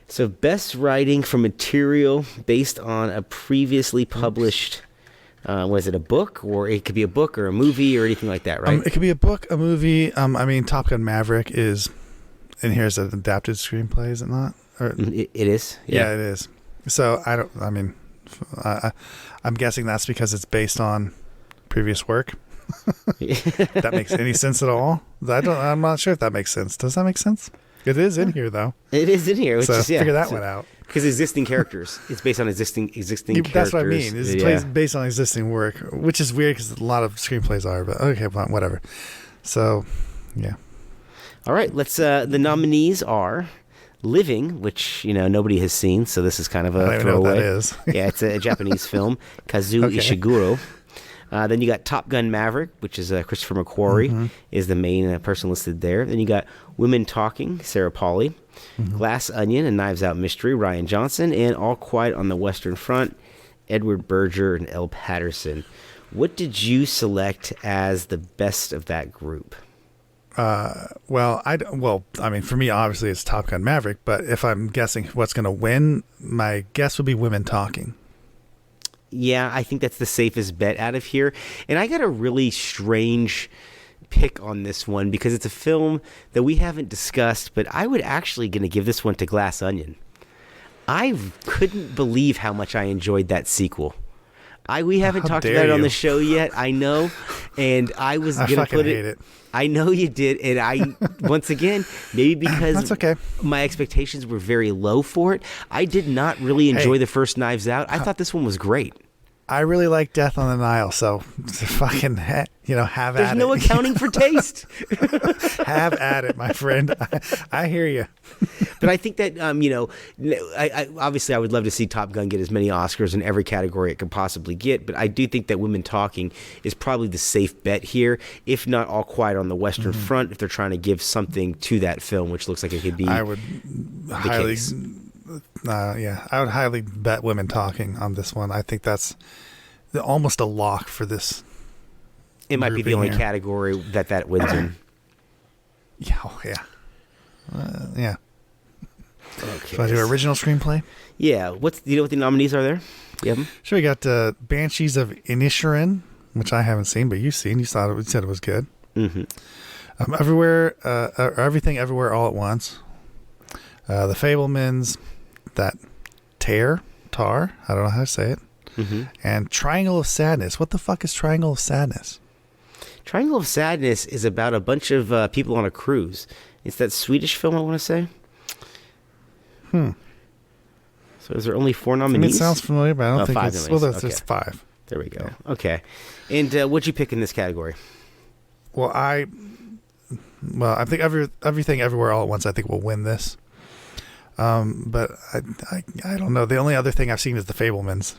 So best writing for material based on a previously published... was it a book, or it could be a book or a movie or anything like that, right? It could be a book, a movie. I mean, Top Gun Maverick is in here as an adapted screenplay, is it not? Or, it is. Yeah, it is. So I'm guessing that's because it's based on previous work. That makes any sense at all? I'm not sure if that makes sense. Does that make sense? It is in here, though. It is in here. So figure that one out. Because existing characters. It's based on existing characters. That's what I mean. It's based on existing work, which is weird because a lot of screenplays are, but okay, whatever. So, yeah. All right. Let's. The nominees are Living, which nobody has seen, so this is kind of a I don't throwaway. even know what that is. Yeah, it's a Japanese film. Kazuo Ishiguro. Then you got Top Gun Maverick, which is Christopher McQuarrie is the main person listed there. Then you got Women Talking, Sarah Polley. Glass Onion and Knives Out Mystery, Ryan Johnson. And All Quiet on the Western Front, Edward Berger and Elle Patterson. What did you select as the best of that group? Well, I mean, for me, obviously it's Top Gun Maverick, but if I'm guessing what's going to win, my guess would be Women Talking. Yeah, I think that's the safest bet out of here. And I got a really strange pick on this one because it's a film that we haven't discussed, but I would actually going to give this one to Glass Onion. I couldn't believe how much I enjoyed that sequel. We haven't talked about it on the show yet. I know, and I was I gonna put hate it. I know you did, and I once again maybe because That's okay. my expectations were very low for it. I did not really enjoy the first Knives Out. I thought this one was great. I really like Death on the Nile, so fucking have at it. There's no accounting for taste. Have at it, my friend. I hear you. But I think that I obviously I would love to see Top Gun get as many Oscars in every category it could possibly get. But I do think that Women Talking is probably the safe bet here, if not All Quiet on the Western Front, if they're trying to give something to that film, which looks like it could be. I would highly. Case. I would highly bet Women Talking on this one. I think that's almost a lock for this. It might be the only category that wins in. Yeah, yeah. Okay. So I do original screenplay. Yeah. Do you know what the nominees are there? You have them? Sure. We got Banshees of Inisherin, which I haven't seen, but you've seen. You said it was good. Mm-hmm. Everything, Everywhere, All at Once. The Fabelmans. That Tar. I don't know how to say it. Mm-hmm. And Triangle of Sadness. What the fuck is Triangle of Sadness? Triangle of Sadness is about a bunch of people on a cruise. It's that Swedish film, I want to say. So is there only 4 nominees? I mean, it sounds familiar, but I don't think 5 it's... nominees. Well, there's 5. There we go. Yeah. Okay. And what'd you pick in this category? Well, I think Everything Everywhere All at Once I think will win this. But I don't know. The only other thing I've seen is The Fabelmans.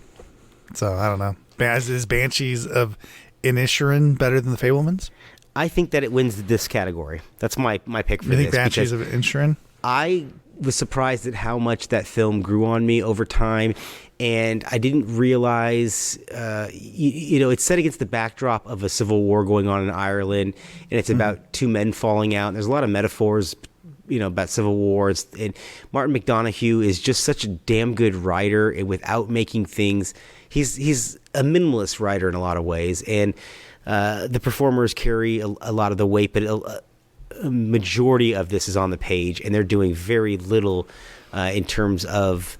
So I don't know. Is Banshees of Inisherin better than The Fabelmans? I think that it wins this category. That's my pick for you this. think Banshees of Inisherin? I was surprised at how much that film grew on me over time, and I didn't realize, it's set against the backdrop of a civil war going on in Ireland, and it's about 2 men falling out. And there's a lot of metaphors, about civil wars. And Martin McDonagh is just such a damn good writer, and without making things, he's a minimalist writer in a lot of ways. And the performers carry a lot of the weight, but a majority of this is on the page, and they're doing very little in terms of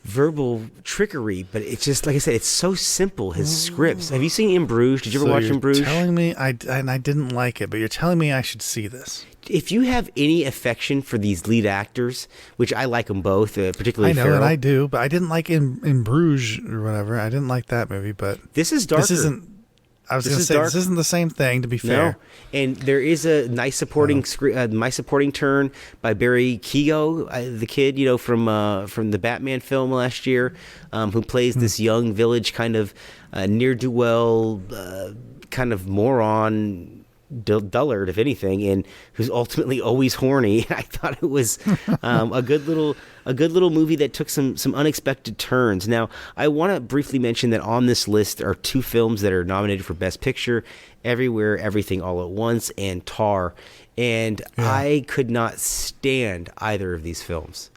verbal trickery. But it's just, like I said, it's so simple. His scripts. Have you seen In Bruges? Did you ever watch In Bruges? You're telling me, and I didn't like it, but you're telling me I should see this. If you have any affection for these lead actors, which I like them both, particularly I know, Farrell. and I do, but I didn't like in Bruges or whatever. I didn't like that movie, but this is darker. This isn't. I was going to say this isn't the same thing. To be fair, no. And there is a nice supporting turn by Barry Keogh, the kid from the Batman film last year, who plays this young village kind of ne'er-do-well kind of moron. Dullard, if anything, and who's ultimately always horny. I thought it was a good little movie that took some unexpected turns. Now, I want to briefly mention that on this list are 2 films that are nominated for Best Picture: Everywhere, Everything, All at Once, and Tar. And I could not stand either of these films.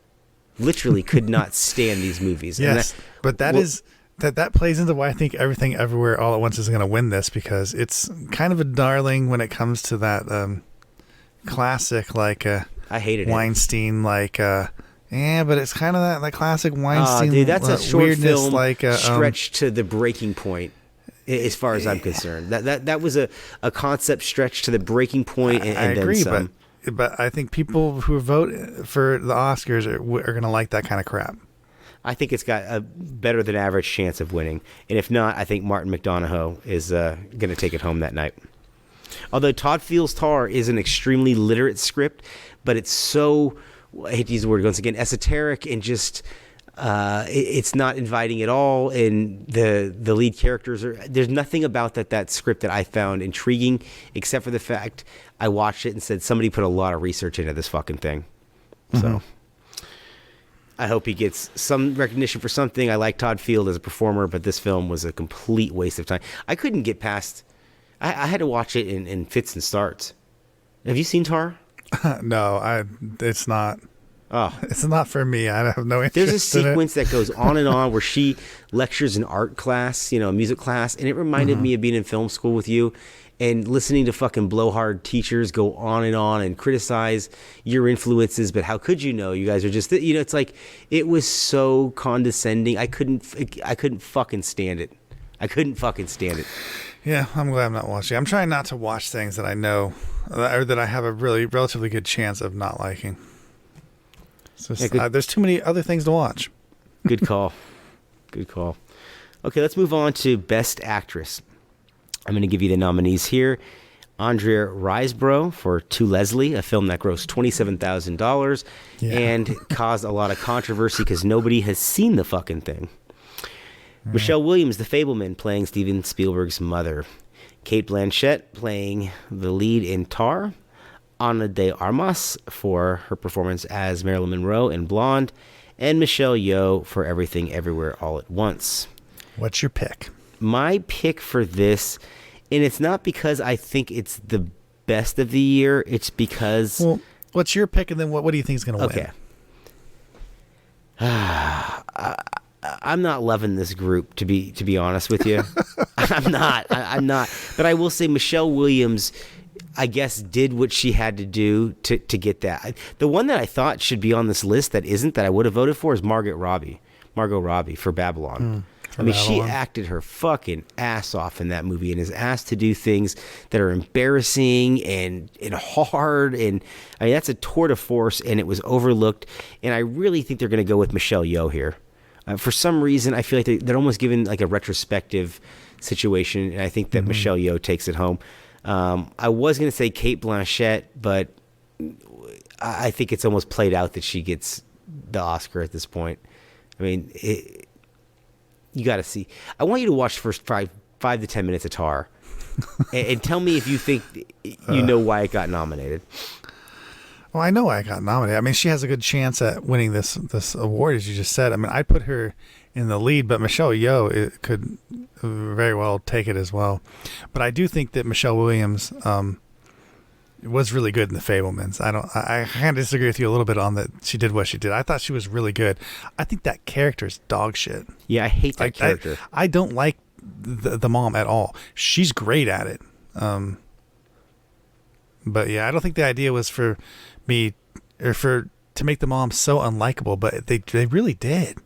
Literally, could not stand these movies. Yes, but that plays into why I think Everything Everywhere All at Once is going to win this, because it's kind of a darling when it comes to that classic, like I hated Weinstein, but it's kind of that classic Weinstein. Dude, that's a short weirdness, film like stretched to the breaking point, as far as I'm concerned. That was a concept stretched to the breaking point, and I agree, then some. But I think people who vote for the Oscars are going to like that kind of crap. I think it's got a better than average chance of winning. And if not, I think Martin McDonagh is going to take it home that night. Although Todd Field's Tar is an extremely literate script, but it's so, I hate to use the word once again, esoteric, and just it's not inviting at all. And the lead characters there's nothing about that script that I found intriguing, except for the fact I watched it and said somebody put a lot of research into this fucking thing. So I hope he gets some recognition for something. I like Todd Field as a performer, but this film was a complete waste of time. I couldn't get past. I had to watch it in fits and starts. Have you seen Tar? No, it's not. Oh, it's not for me. I have no interest. There's a sequence that goes on and on where she lectures an art class, a music class, and it reminded me of being in film school with you. and listening to fucking blowhard teachers go on and criticize your influences, but how could you know? You guys are just, it's like, it was so condescending. I couldn't fucking stand it. I couldn't fucking stand it. Yeah, I'm glad I'm not watching. I'm trying not to watch things that I know or that I have a relatively good chance of not liking. So there's too many other things to watch. Good call. Good call. Okay, let's move on to Best Actress. I'm going to give you the nominees here. Andrea Riseborough for To Leslie, a film that grossed $27,000 and caused a lot of controversy because nobody has seen the fucking thing. Michelle Williams, The Fableman, playing Steven Spielberg's mother. Cate Blanchett playing the lead in Tar. Ana de Armas for her performance as Marilyn Monroe in Blonde. And Michelle Yeoh for Everything Everywhere All at Once. What's your pick? My pick for this, and it's not because I think it's the best of the year, it's because... Well, what's your pick, and then what do you think is going to win? Okay. I'm not loving this group, to be honest with you. I'm not. But I will say Michelle Williams, I guess, did what she had to do to get that. The one that I thought should be on this list that isn't, that I would have voted for, is Margot Robbie for Babylon. She acted her fucking ass off in that movie and is asked to do things that are embarrassing and hard. And that's a tour de force, and it was overlooked. And I really think they're going to go with Michelle Yeoh here. For some reason, I feel like they're almost giving like a retrospective situation, and I think that Michelle Yeoh takes it home. I was going to say Cate Blanchett, but I think it's almost played out that she gets the Oscar at this point. I mean, you got to see. I want you to watch the first 5 to 10 minutes of Tar, and tell me if you think you know why it got nominated. Well, I know why I got nominated. I mean, she has a good chance at winning this award, as you just said. I mean, I'd put her in the lead, but Michelle Yeoh could very well take it as well. But I do think that Michelle Williams was really good in The Fabelmans. I kind of disagree with you a little bit on that. She did what she did. I thought she was really good. I think that character's dog shit. Yeah, I hate that character. I don't like the mom at all. She's great at it. But yeah, I don't think the idea was for me or to make the mom so unlikable, but they really did.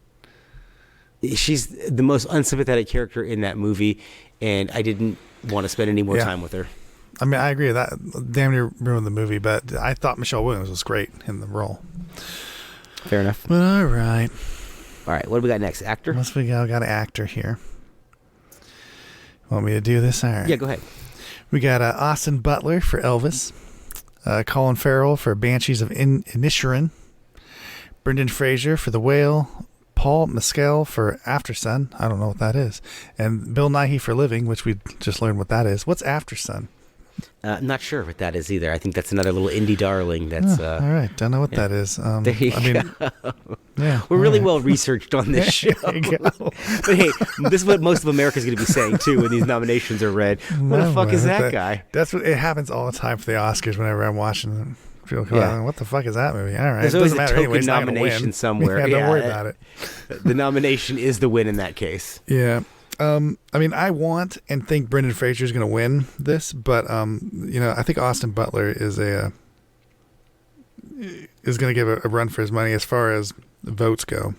She's the most unsympathetic character in that movie, and I didn't want to spend any more time with her. I mean, I agree with that. Damn near ruined the movie, but I thought Michelle Williams was great in the role. Fair enough. But all right. What do we got next? Actor? Once we got an actor here. Want me to do this? All right. Yeah, go ahead. We got Austin Butler for Elvis. Colin Farrell for Banshees of Inisherin. Brendan Fraser for The Whale. Paul Mescal for Aftersun. I don't know what that is. And Bill Nighy for Living, which we just learned what that is. What's Aftersun? I'm not sure what that is either. I think that's another little indie darling. That's all right. Don't know what that is. There you go. Yeah, we're really well researched on this show. There you go. But hey, this is what most of America's going to be saying too when these nominations are read. What the fuck is that guy? That's what it happens all the time for the Oscars. Whenever I'm watching them, people come out, what the fuck is that movie? All right, there's always a token nomination somewhere. Yeah, don't worry about it. The nomination is the win in that case. Yeah. I mean, I want and think Brendan Fraser is going to win this, but I think Austin Butler is going to give a run for his money as far as votes go.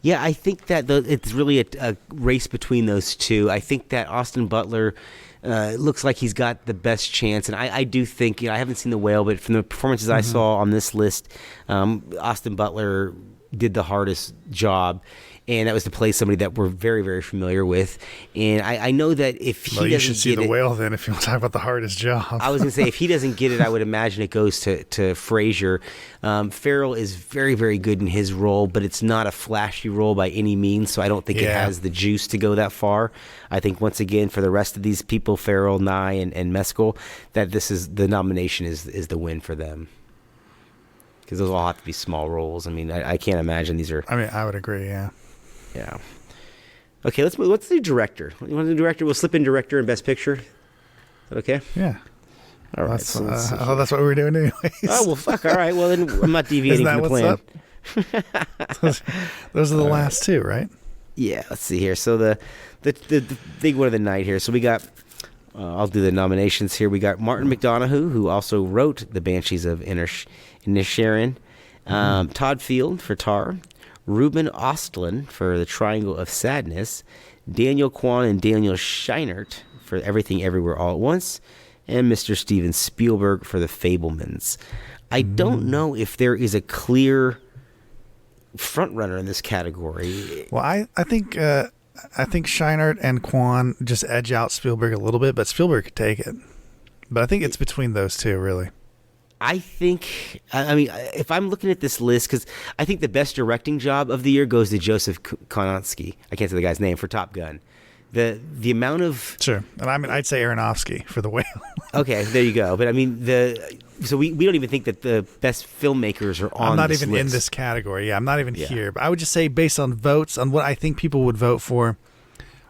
Yeah, I think that it's really a race between those two. I think that Austin Butler looks like he's got the best chance, and I do think, I haven't seen The Whale, but from the performances I saw on this list, Austin Butler did the hardest job. And that was to play somebody that we're very, very familiar with. And I know that if he doesn't get it... you should see The Whale then if you want to talk about the hardest job. I was going to say, if he doesn't get it, I would imagine it goes to Fraser. Farrell is very, very good in his role, but it's not a flashy role by any means, so I don't think it has the juice to go that far. I think, once again, for the rest of these people, Farrell, Nye, and Mescal, that the nomination is the win for them. Because those all have to be small roles. I mean, I can't imagine these are... I mean, I would agree, yeah. Yeah. Okay, let's do director. You want to do director? We'll slip in director and best picture. Is that okay? Yeah. All right. That's what we were doing anyways. Oh, well, fuck. All right. Well, then I'm not deviating from the plan. Those are the last two, right? Yeah. Let's see here. So the big one of the night here. So we got I'll do the nominations here. We got Martin McDonough, who also wrote The Banshees of Inisherin. Todd Field for Tar. Ruben Ostlund for The Triangle of Sadness. Daniel Kwan and Daniel Scheinert for Everything Everywhere All at Once. And Mr. Steven Spielberg for The Fabelmans. I don't know if there is a clear frontrunner in this category. Well, I think Scheinert and Kwan just edge out Spielberg a little bit, but Spielberg could take it. But I think it's between those two, really. I think, I mean, if I'm looking at this list, because I think the best directing job of the year goes to Joseph Kosinski. I can't say the guy's name, for Top Gun. The amount of... Sure. And I mean, I'd say Aronofsky for The Whale. Okay, there you go. But I mean, so we don't even think that the best filmmakers are on I'm not this even list. in this category. Yeah, I'm not even here. But I would just say, based on votes, on what I think people would vote for,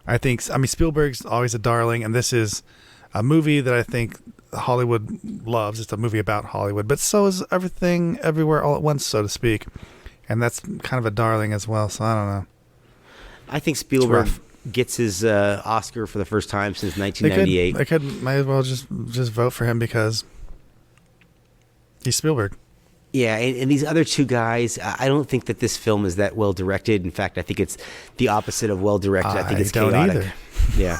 I mean, Spielberg's always a darling, and this is a movie that I think Hollywood loves. It's a movie about Hollywood, but so is Everything Everywhere All at Once, so to speak. And that's kind of a darling as well, so I don't know. I think Spielberg gets his Oscar for the first time since 1998. They might as well just vote for him because he's Spielberg. Yeah, and these other two guys, I don't think that this film is that well directed. In fact, I think it's the opposite of well directed. I think it's chaotic. Either. Yeah.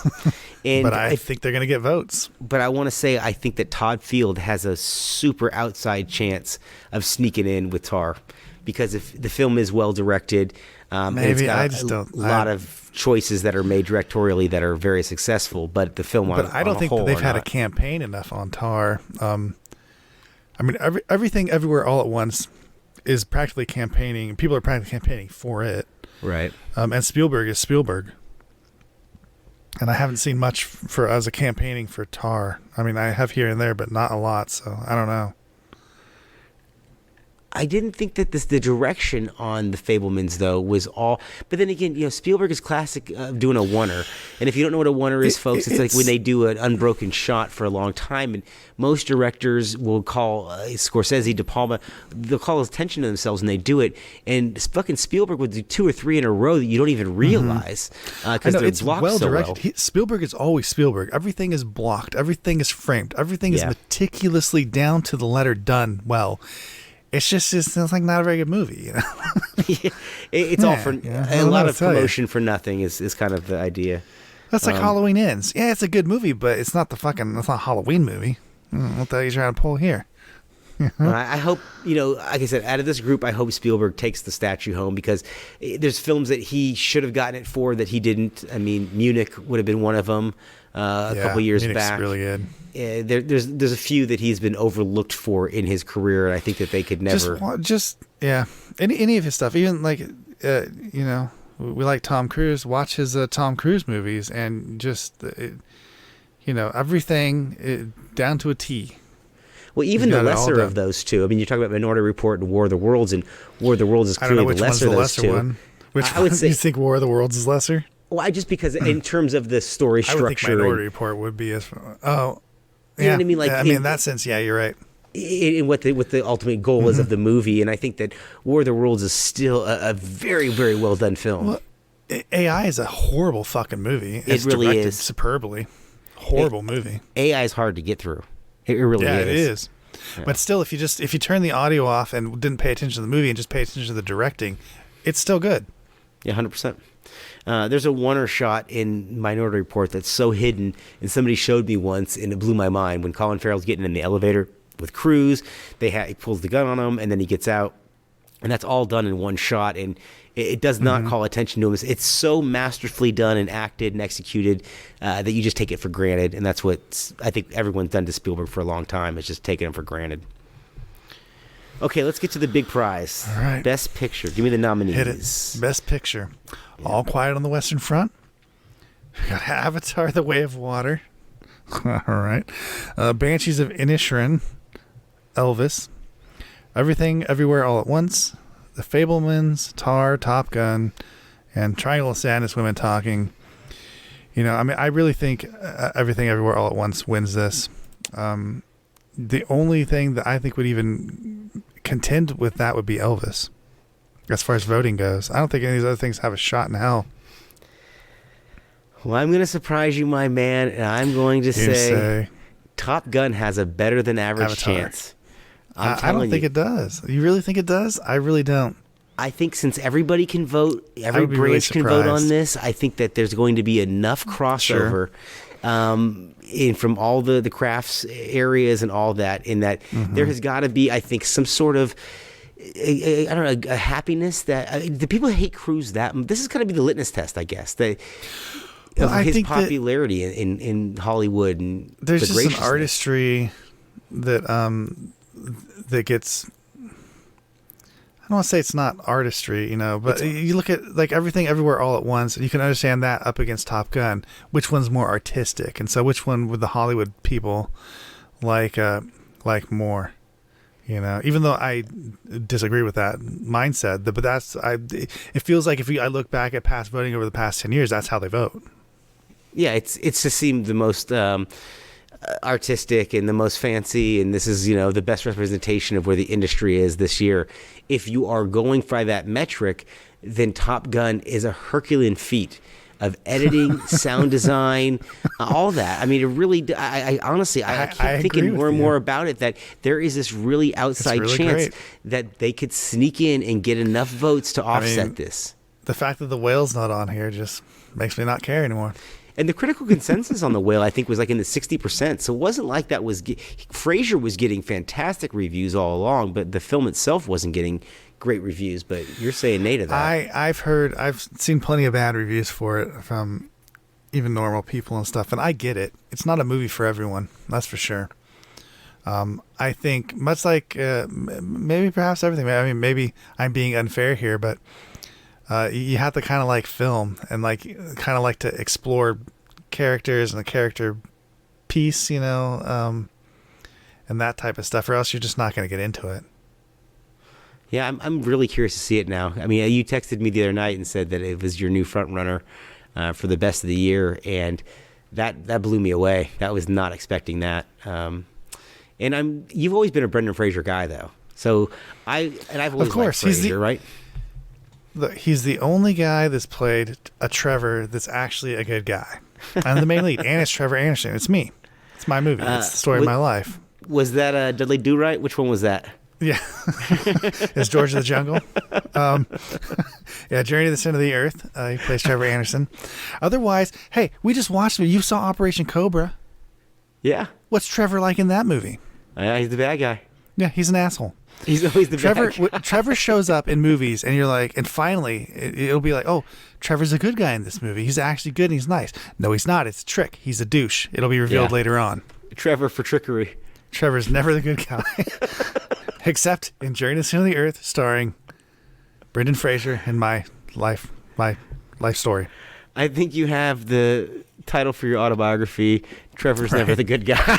And but I think they're going to get votes. But I want to say I think that Todd Field has a super outside chance of sneaking in with Tar, because if the film is well directed, maybe it's got a lot of choices that are made directorially that are very successful. But the film, but I don't think that they've had a campaign enough on Tar. I mean, Everything Everywhere All at Once is practically campaigning. People are practically campaigning for it, right? And Spielberg is Spielberg. And I haven't seen much as a campaigning for Tar. I mean, I have here and there, but not a lot. So I don't know. I didn't think that the direction on The Fabelmans, though, was all... But then again, Spielberg is classic doing a oneer. And if you don't know what a oneer is, folks, it's like when they do an unbroken shot for a long time. And most directors will call Scorsese, De Palma, they'll call attention to themselves when they do it. And fucking Spielberg would do 2 or 3 in a row that you don't even realize because they're blocked well directed. So well. Spielberg is always Spielberg. Everything is blocked. Everything is framed. Everything is meticulously down to the letter done well. It's just it's like not a very good movie, It's all for a lot of promotion for nothing is kind of the idea. That's like Halloween Ends. Yeah, it's a good movie, but it's not it's not a Halloween movie. What the hell are you trying to pull here? Well, I hope, like I said, out of this group, I hope Spielberg takes the statue home, because there's films that he should have gotten it for that he didn't. I mean, Munich would have been one of them a couple years Munich's back. Really good. There's a few that he's been overlooked for in his career, and I think that they could never. Any of his stuff, even like we like Tom Cruise. Watch his Tom Cruise movies, and just everything down to a T. Well, even the lesser of those two. I mean, you're talking about Minority Report and War of the Worlds, and War of the Worlds is clearly the lesser of those two. One. Which I would say, you think War of the Worlds is lesser? Well, just because in terms of the story structure, I would think Minority Report would be as. Oh, yeah. You know what I mean? Like, in that sense, yeah, you're right. In what the ultimate goal is of the movie, and I think that War of the Worlds is still a very, very well done film. Well, AI is a horrible fucking movie. It really directed is superbly. Horrible movie. AI is hard to get through. It really is. Yeah, it is. Yeah. But still, if you turn the audio off and didn't pay attention to the movie and just pay attention to the directing, it's still good. Yeah, 100%. There's a oneer shot in Minority Report that's so hidden, and somebody showed me once, and it blew my mind. When Colin Farrell's getting in the elevator with Cruise, he pulls the gun on him, and then he gets out, and that's all done in one shot, and it does not call attention to him. It's so masterfully done and acted and executed that you just take it for granted, and that's what I think everyone's done to Spielberg for a long time, is just taking him for granted. Okay, let's get to the big prize. All right. Best Picture. Give me the nominees. Hit it. Best Picture. Yeah. All Quiet on the Western Front. We got Avatar: The Way of Water. All right. Banshees of Inisherin. Elvis. Everything Everywhere All at Once. The Fabelmans. Tar. Top Gun. And Triangle of Sadness, Women Talking. I really think Everything Everywhere All at Once wins this. The only thing that I think would even contend with that would be Elvis, as far as voting goes. I don't think any of these other things have a shot in hell. Well, I'm going to surprise you, my man, and I'm going to say Top Gun has a better than average Avatar. chance. I don't think it does. You really think it does? I really don't. I think since everybody can vote, every branch can vote on this, I think that there's going to be enough crossover from all the crafts areas and all that, in that there has got to be, I think, some sort of I don't know, a happiness that the people hate Cruise. That this is going to be the litmus test, I guess, of his popularity in Hollywood. And there's just an artistry that that gets. I don't want to say it's not artistry, but you look at like Everything Everywhere All at Once, and you can understand that up against Top Gun. Which one's more artistic? And so which one would the Hollywood people like more? Even though I disagree with that mindset, but it feels like if I look back at past voting over the past 10 years, that's how they vote. Yeah, it's just seemed the most artistic and the most fancy, and this is the best representation of where the industry is this year. If you are going by that metric, then Top Gun is a Herculean feat of editing, sound design, all that. I mean, it really. I honestly, I keep thinking more and more about it, that there is this really outside chance that they could sneak in and get enough votes to offset this. The fact that the whale's not on here just makes me not care anymore. And the critical consensus on The Whale, I think, was like in the 60%. So it wasn't like that was... Frasier was getting fantastic reviews all along, but the film itself wasn't getting great reviews. But you're saying nay to that. I've seen plenty of bad reviews for it from even normal people and stuff, and I get it. It's not a movie for everyone, that's for sure. I think much like maybe perhaps everything. I mean, maybe I'm being unfair here, but... you have to kind of like film and kind of like to explore characters and the character piece, and that type of stuff, or else you're just not going to get into it. Yeah, I'm really curious to see it now. I mean, you texted me the other night and said that it was your new front runner for the best of the year, and that blew me away. I was not expecting that. And you've always been a Brendan Fraser guy, though. So I've always liked Fraser, right? He's the only guy that's played a Trevor that's actually a good guy. I'm the main lead, and it's Trevor Anderson. It's me. It's my movie. It's the story of my life. Was that Dudley Do-Right? Which one was that? Yeah. It's George of the Jungle. Journey to the Center of the Earth. He plays Trevor Anderson. Otherwise, hey, we just watched it. You saw Operation Cobra. Yeah. What's Trevor like in that movie? He's the bad guy. Yeah, he's an asshole. He's always the bad guy. Trevor shows up in movies, and you're like, and finally, it'll be like, oh, Trevor's a good guy in this movie. He's actually good and he's nice. No, he's not. It's a trick. He's a douche. It'll be revealed later on. Trevor for trickery. Trevor's never the good guy. Except in Journey to the Center of the Earth, starring Brendan Fraser and my life story. I think you have the title for your autobiography, Trevor's Never the Good Guy.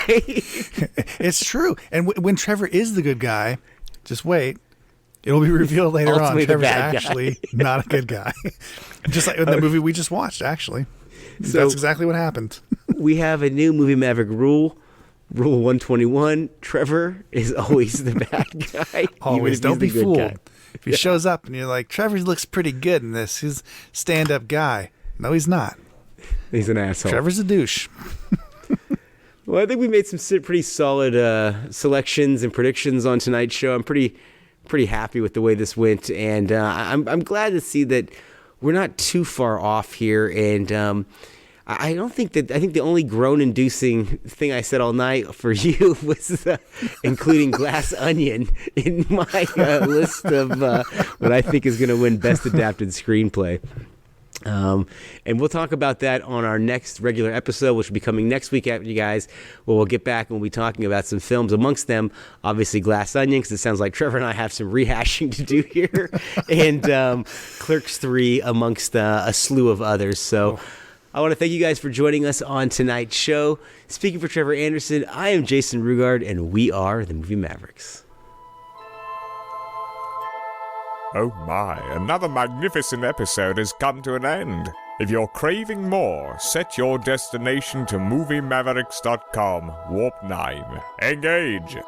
It's true. And when Trevor is the good guy, just wait. It'll be revealed later on. Trevor's actually not a good guy. Just like in the movie we just watched, actually. So that's exactly what happened. We have a new Movie Maverick rule. Rule 121, Trevor is always the bad guy. Always. Don't be fooled. Guy. If he shows up and you're like, Trevor looks pretty good in this. He's a stand-up guy. No, he's not. He's an asshole. Trevor's a douche. Well, I think we made some pretty solid selections and predictions on tonight's show. I'm pretty happy with the way this went, and I'm glad to see that we're not too far off here. And I think the only groan-inducing thing I said all night for you was including Glass Onion in my list of what I think is going to win Best Adapted Screenplay. And we'll talk about that on our next regular episode, which will be coming next week after you guys, where we'll get back and we'll be talking about some films, amongst them, obviously, Glass Onion, because it sounds like Trevor and I have some rehashing to do here, and Clerks 3, amongst a slew of others. So I want to thank you guys for joining us on tonight's show. Speaking for Trevor Anderson, I am Jason Rugard, and we are the Movie Mavericks. Oh my, another magnificent episode has come to an end. If you're craving more, set your destination to moviemavericks.com, Warp 9. Engage!